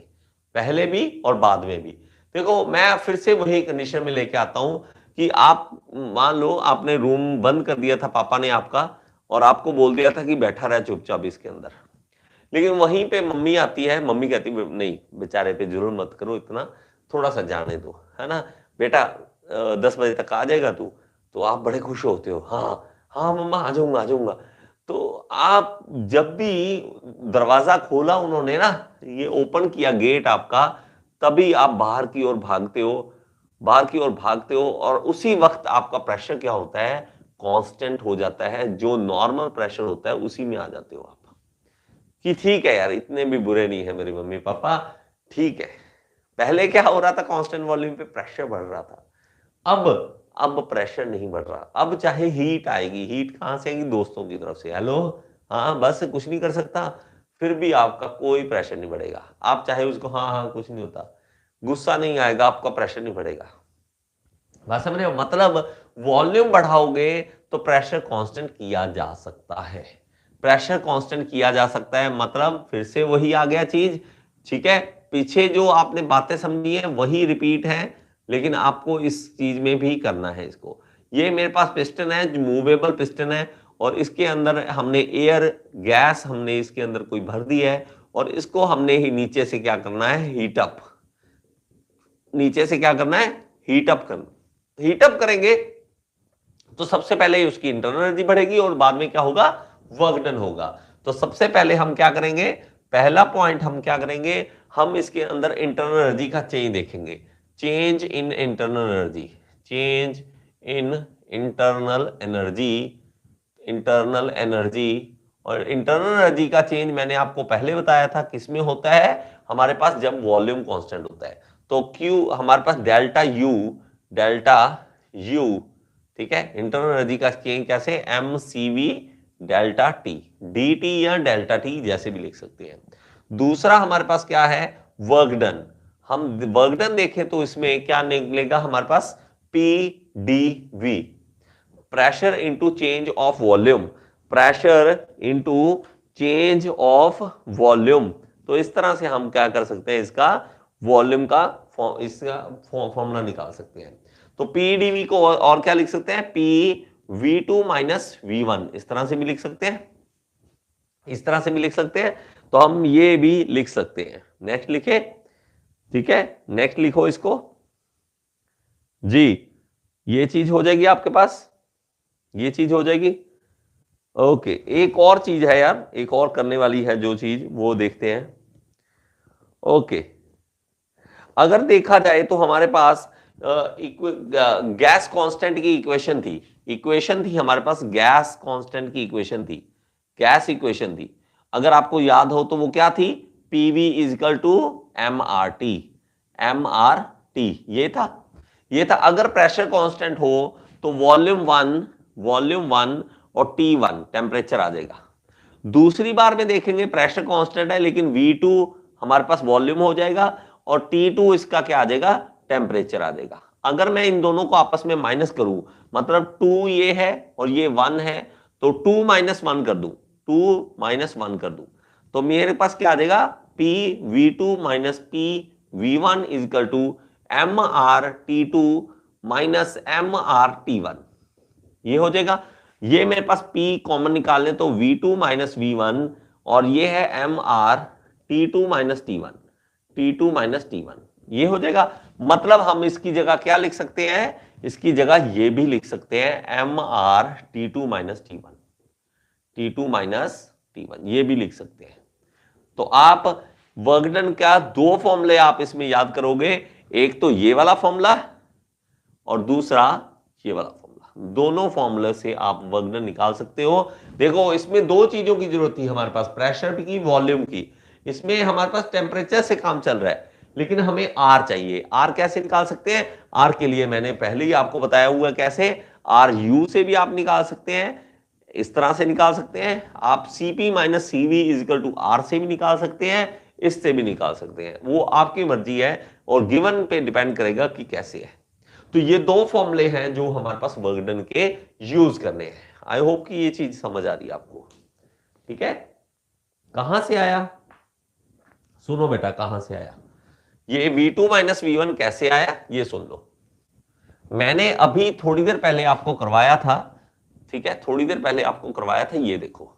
पहले भी और बाद में भी। देखो मैं फिर से वही कंडीशन में लेके आता हूं कि आप मान लो आपने रूम बंद कर दिया था पापा ने आपका, और आपको बोल दिया था कि बैठा रहे चुपचाप इसके अंदर, लेकिन वहीं पे मम्मी आती है, मम्मी कहती नहीं बेचारे पे जुल्म मत करो इतना, थोड़ा सा जाने दो, है ना बेटा, 10 बजे तक आ जाएगा तू, तो आप बड़े खुश होते हो, हाँ हाँ मम्मा आ जाऊंगा। तो आप जब भी दरवाजा खोला उन्होंने ना, ये ओपन किया गेट आपका, तभी आप बाहर की ओर भागते हो, और उसी वक्त आपका प्रेशर क्या होता है, कांस्टेंट हो जाता है, जो नॉर्मल प्रेशर होता है उसी में आ जाते हो आप, कि ठीक है यार इतने भी बुरे नहीं है मेरे मम्मी पापा, ठीक है। पहले क्या हो रहा था, कांस्टेंट वॉल्यूम पे प्रेशर बढ़ रहा था, अब प्रेशर नहीं बढ़ रहा, अब चाहे हीट आएगी, हीट कहां से आएगी, दोस्तों की तरफ से, हेलो हाँ बस कुछ नहीं कर सकता, फिर भी आपका कोई प्रेशर नहीं बढ़ेगा, आप चाहे उसको हाँ कुछ नहीं होता, गुस्सा नहीं आएगा, आपका प्रेशर नहीं बढ़ेगा। बात समझ रहे हो, मतलब वॉल्यूम बढ़ाओगे तो प्रेशर कांस्टेंट किया जा सकता है, प्रेशर कांस्टेंट किया जा सकता है, मतलब फिर से वही आ गया चीज, ठीक है। पीछे जो आपने बातें समझी है वही रिपीट है, लेकिन आपको इस चीज में भी करना है इसको। ये मेरे पास पिस्टन है, मूवेबल पिस्टन है, और इसके अंदर हमने एयर गैस हमने इसके अंदर कोई भर दी है, और इसको हमने ही नीचे से क्या करना है, हीटअप, नीचे से क्या करना है, हीटअप करना। हीटअप करेंगे तो सबसे पहले उसकी इंटरनल एनर्जी बढ़ेगी और बाद में क्या होगा, वर्क डन होगा। तो सबसे पहले हम क्या करेंगे, पहला पॉइंट हम क्या करेंगे, हम इसके अंदर इंटरनल एनर्जी का चेंज देखेंगे, change in internal energy, change in internal energy. और इंटरनल एनर्जी का चेंज मैंने आपको पहले बताया था किसमें होता है, हमारे पास जब वॉल्यूम कांस्टेंट होता है, तो क्यू हमारे पास डेल्टा यू, ठीक है। इंटरनल एनर्जी का चेंज कैसे, M C V delta T, D T या डेल्टा टी जैसे भी लिख सकते हैं। दूसरा हमारे पास क्या है, वर्क डन। हम वर्क डन देखें तो इसमें क्या निकलेगा हमारे पास, P D V, pressure into change of volume, pressure into change of volume. तो इस तरह से हम क्या कर सकते हैं, इसका वॉल्यूम का इसका फॉर्मूला निकाल सकते हैं। तो पीडीवी को और क्या लिख सकते हैं, पी V2 माइनस V1, इस तरह से भी लिख सकते हैं, इस तरह से भी लिख सकते हैं, तो हम ये भी लिख सकते हैं। नेक्स्ट लिखे, ठीक है, नेक्स्ट लिखो इसको जी, ये चीज हो जाएगी आपके पास, ये चीज हो जाएगी। ओके, एक और चीज है यार, एक और करने वाली है जो चीज, वो देखते हैं। ओके, अगर देखा जाए तो हमारे पास गैस कांस्टेंट की इक्वेशन थी हमारे पास, गैस कांस्टेंट की इक्वेशन थी, गैस इक्वेशन थी। अगर आपको याद हो तो वो क्या थी, PV is equal to MRT, ये था। अगर प्रेशर कांस्टेंट हो तो वॉल्यूम वन और T1 टेम्परेचर आ जाएगा। दूसरी बार में देखेंगे प्रेशर कांस्टेंट है, लेकिन V2 हमारे पास वॉल्यूम हो जाएगा और T2 इसका क्या आ जाएगा, टेम्परेचर आ जाएगा। अगर मैं इन दोनों को आपस में माइनस करूं, मतलब 2 ये है और ये 1 है, तो 2 माइनस 1 कर दूं, 2 माइनस 1 कर दूं, तो मेरे पास क्या आ जाएगा, PV2 minus PV1 is equal to MRT2 minus MRT1, ये हो जाएगा। ये मेरे पास P कॉमन निकाल लें तो V2 माइनस V1, और ये है MR T2 माइनस T1, ये हो जाएगा। मतलब हम इसकी जगह क्या लिख सकते हैं, इसकी जगह ये भी लिख सकते हैं mr T2 - T1, ये भी लिख सकते हैं। तो आप वर्क डन का दो फॉर्मूले आप इसमें याद करोगे, एक तो ये वाला फॉर्मूला और दूसरा ये वाला फॉर्मूला। दोनों फॉर्मूले से आप वर्क डन निकाल सकते हो। देखो इसमें दो चीजों की जरूरत थी हमारे पास, प्रेशर की, वॉल्यूम की। इसमें हमारे पास टेम्परेचर से काम चल रहा है, लेकिन हमें आर चाहिए। आर कैसे निकाल सकते हैं? आर के लिए मैंने पहले ही आपको बताया हुआ कैसे, आर यू से भी आप निकाल सकते हैं, इस तरह से निकाल सकते हैं आप, Cp - Cv is equal to R से भी निकाल सकते हैं, इससे भी निकाल सकते हैं, वो आपकी मर्जी है और गिवन पे डिपेंड करेगा कि कैसे है। तो ये दो फॉर्मूले हैं जो हमारे पास वर्क डन के यूज करने हैं। आई होप कि ये चीज समझ आ रही है आपको। ठीक है, कहां से आया, सुनो बेटा, कहां से आया ये V2 - V1 कैसे आया, ये सुन लो। मैंने अभी थोड़ी देर पहले आपको करवाया था, ठीक है, थोड़ी देर पहले आपको करवाया था। ये देखो,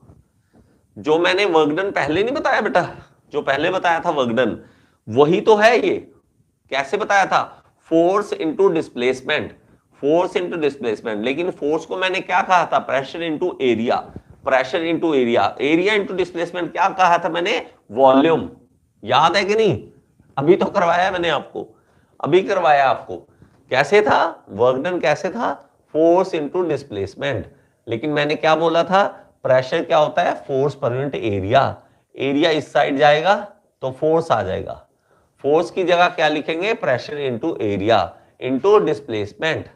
जो मैंने वर्क डन पहले नहीं बताया बेटा, जो पहले बताया था वर्क डन, वही तो है ये। कैसे बताया था? Force into displacement, force into displacement. लेकिन फोर्स को मैंने क्या कहा था? Pressure into area, pressure into area, area into displacement क्या कहा था मैंने? वॉल्यूम। याद है कि नहीं? अभी तो करवाया मैंने आपको, अभी करवाया आपको। कैसे था वर्क डन? कैसे था? Force into displacement. लेकिन मैंने क्या बोला था? प्रेशर क्या होता है? Force per unit area. Area इस साइड जाएगा तो फोर्स आ जाएगा, फोर्स की जगह क्या लिखेंगे? Pressure into area into displacement.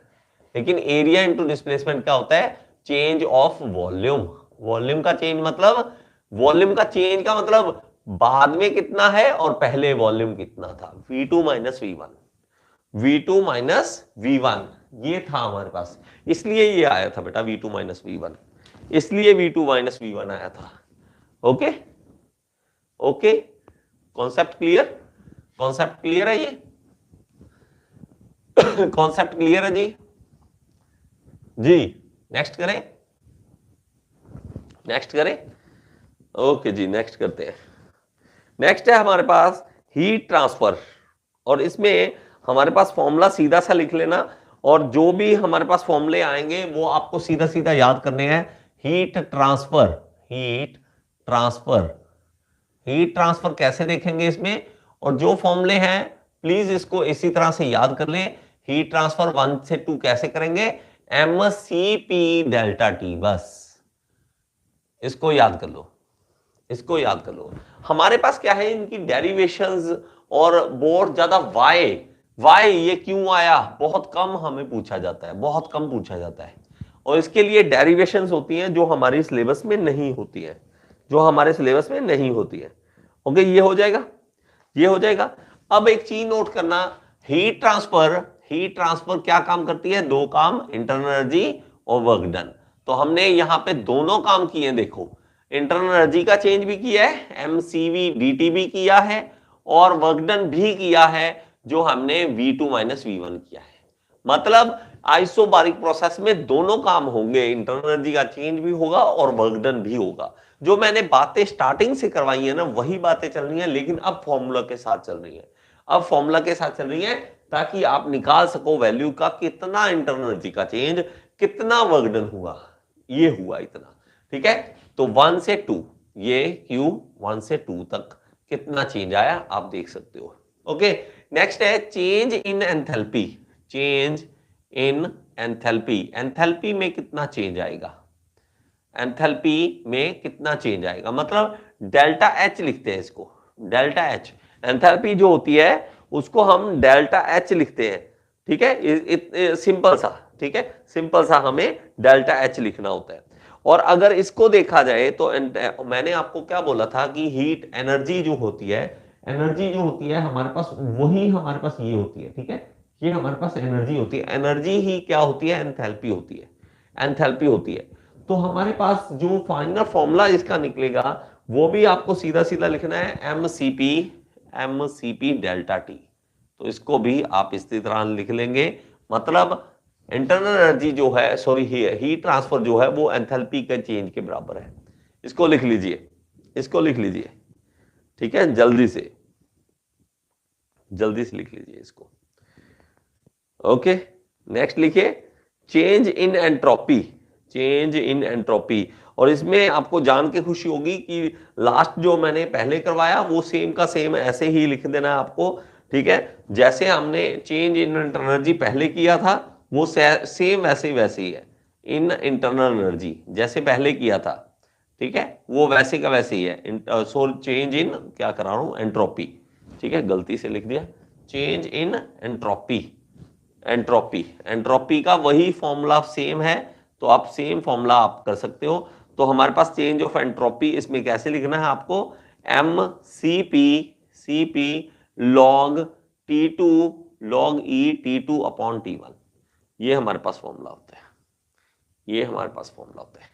लेकिन एरिया इंटू डिस्प्लेसमेंट क्या होता है? Change of volume. वॉल्यूम का चेंज मतलब, वॉल्यूम का चेंज का मतलब बाद में कितना है और पहले वॉल्यूम कितना था। V2 - V1, V2 - V1 ये था हमारे पास, इसलिए ये आया था बेटा V2 - V1, इसलिए V2 - V1 आया था। Okay okay, concept clear? Concept clear है ये? कॉन्सेप्ट क्लियर है जी? जी, नेक्स्ट करें, नेक्स्ट करें। ओके जी, नेक्स्ट करते हैं। नेक्स्ट है हमारे पास हीट ट्रांसफर, और इसमें हमारे पास फॉर्मूला सीधा सा लिख लेना, और जो भी हमारे पास फॉर्मूले आएंगे वो आपको सीधा सीधा याद करने हैं। Heat transfer, heat transfer, heat transfer कैसे देखेंगे इसमें, और जो फॉर्मूले हैं प्लीज इसको इसी तरह से याद कर लें। हीट ट्रांसफर 1 से 2 कैसे करेंगे? mCp डेल्टा टी, बस इसको याद कर लो, इसको याद कर लो। हमारे पास क्या है, इनकी डेरिवेशंस और बहुत ज्यादा वाई ये क्यों आया बहुत कम हमें पूछा जाता है, बहुत कम पूछा जाता है। और इसके लिए डेरिवेशंस होती हैं जो हमारी सिलेबस में नहीं होती है, जो हमारे सिलेबस में नहीं होती है। ओके, ये हो जाएगा, ये हो जाएगा। अब एक चीज नोट करना, हीट ट्रांसफर, हीट ट्रांसफर क्या काम करती है? दो काम, इंटरनल एनर्जी और वर्क डन। तो हमने यहां पे दोनों काम किए, देखो इंटरनल एनर्जी का चेंज भी किया है, mCv dt भी किया है, और वर्क डन भी किया है जो हमने V2 - V1 किया है। मतलब आइसोबारिक प्रोसेस में दोनों काम होंगे, इंटरनल एनर्जी का चेंज भी होगा और वर्क डन भी होगा। जो मैंने बातें स्टार्टिंग से करवाई है ना, वही बातें चल रही हैं, लेकिन अब फॉर्मूला के साथ चल रही है, अब फॉर्मूला के साथ चल रही है, ताकि आप निकाल सको वैल्यू का कितना इंटरनल एनर्जी का चेंज, कितना वर्क डन हुआ, ये हुआ इतना। ठीक है, तो 1 से 2, ये Q 1 से 2 तक कितना चेंज आया आप देख सकते हो। ओके, नेक्स्ट है change in enthalpy, change in enthalpy, enthalpy में कितना चेंज आएगा, एंथैल्पी में कितना चेंज आएगा, मतलब डेल्टा H लिखते हैं इसको, डेल्टा H। एंथैल्पी जो होती है उसको हम डेल्टा H लिखते हैं। ठीक है, सिंपल सा, ठीक है, सिंपल सा हमें डेल्टा H लिखना होता है। और अगर इसको देखा जाए तो मैंने आपको क्या बोला था कि हीट एनर्जी जो होती है, एनर्जी जो होती है हमारे पास, वही हमारे पास ये होती है। ठीक है, ये हमारे पास एनर्जी होती है, एनर्जी ही क्या होती है? एंथैल्पी होती है, एंथैल्पी होती है। तो हमारे पास जो फाइनल फॉर्मूला इसका निकलेगा वो भी आपको सीधा सीधा लिखना है, mCp डेल्टा टी। तो इसको भी आप इसी तरह लिख लेंगे, मतलब इंटरनल एनर्जी जो है, सॉरी हीट ट्रांसफर जो है वो एंथैल्पी के चेंज के बराबर है। इसको लिख लीजिए, इसको लिख लीजिए, ठीक है, जल्दी से लिख लीजिए इसको। ओके, नेक्स्ट लिखिए change in entropy, change in entropy. और इसमें आपको जान के खुशी होगी कि लास्ट जो मैंने पहले करवाया वो सेम का सेम ऐसे ही लिख देना है आपको, ठीक है। जैसे हमने चेंज इन एनर्जी पहले किया था वो सेम वैसे ही है, इन इंटरनल एनर्जी जैसे पहले किया था, ठीक है, वो वैसे का वैसे ही है। सो चेंज इन क्या करा रहा हूं, एंट्रोपी, ठीक है, गलती से लिख दिया, change in entropy. Entropy, entropy का वही फॉर्मूला सेम है, तो आप सेम फॉर्मूला आप कर सकते हो। तो हमारे पास चेंज ऑफ एंट्रोपी इसमें कैसे लिखना है आपको, M C P log T2 log e T2 upon T1, ये हमारे पास फॉर्मूला होता है, ये हमारे पास फॉर्मूला होता है।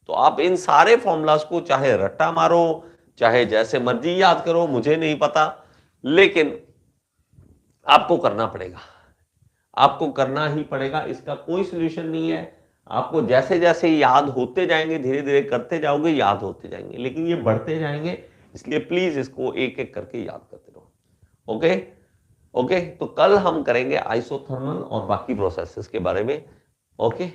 तो आप इन सारे फॉर्मूलाज को चाहे रट्टा मारो चाहे जैसे मर्जी याद करो, मुझे नहीं पता, लेकिन आपको करना पड़ेगा, आपको करना ही पड़ेगा, इसका कोई सोल्यूशन नहीं है। आपको जैसे जैसे याद होते जाएंगे, धीरे धीरे करते जाओगे, याद होते जाएंगे, लेकिन ये बढ़ते जाएंगे, इसलिए प्लीज इसको एक एक करके याद करते रहो। ओके ओके, तो कल हम करेंगे आइसोथर्मल और बाकी प्रोसेसेस के बारे में। ओके,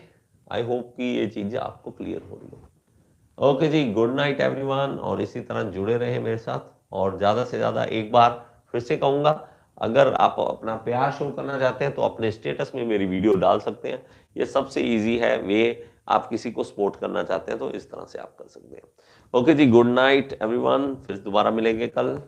आई होप कि ये चीजें आपको क्लियर हो रही हो। ओके जी, गुड नाइट एवरीवन, और इसी तरह जुड़े रहे मेरे साथ। और ज्यादा से ज्यादा एक बार फिर से कहूंगा, अगर आप अपना प्यार शो करना चाहते हैं तो अपने स्टेटस में मेरी वीडियो डाल सकते हैं, ये सबसे इजी है वे। आप किसी को सपोर्ट करना चाहते हैं तो इस तरह से आप कर सकते हैं। ओके जी, गुड नाइट एवरीवन, फिर दोबारा मिलेंगे कल।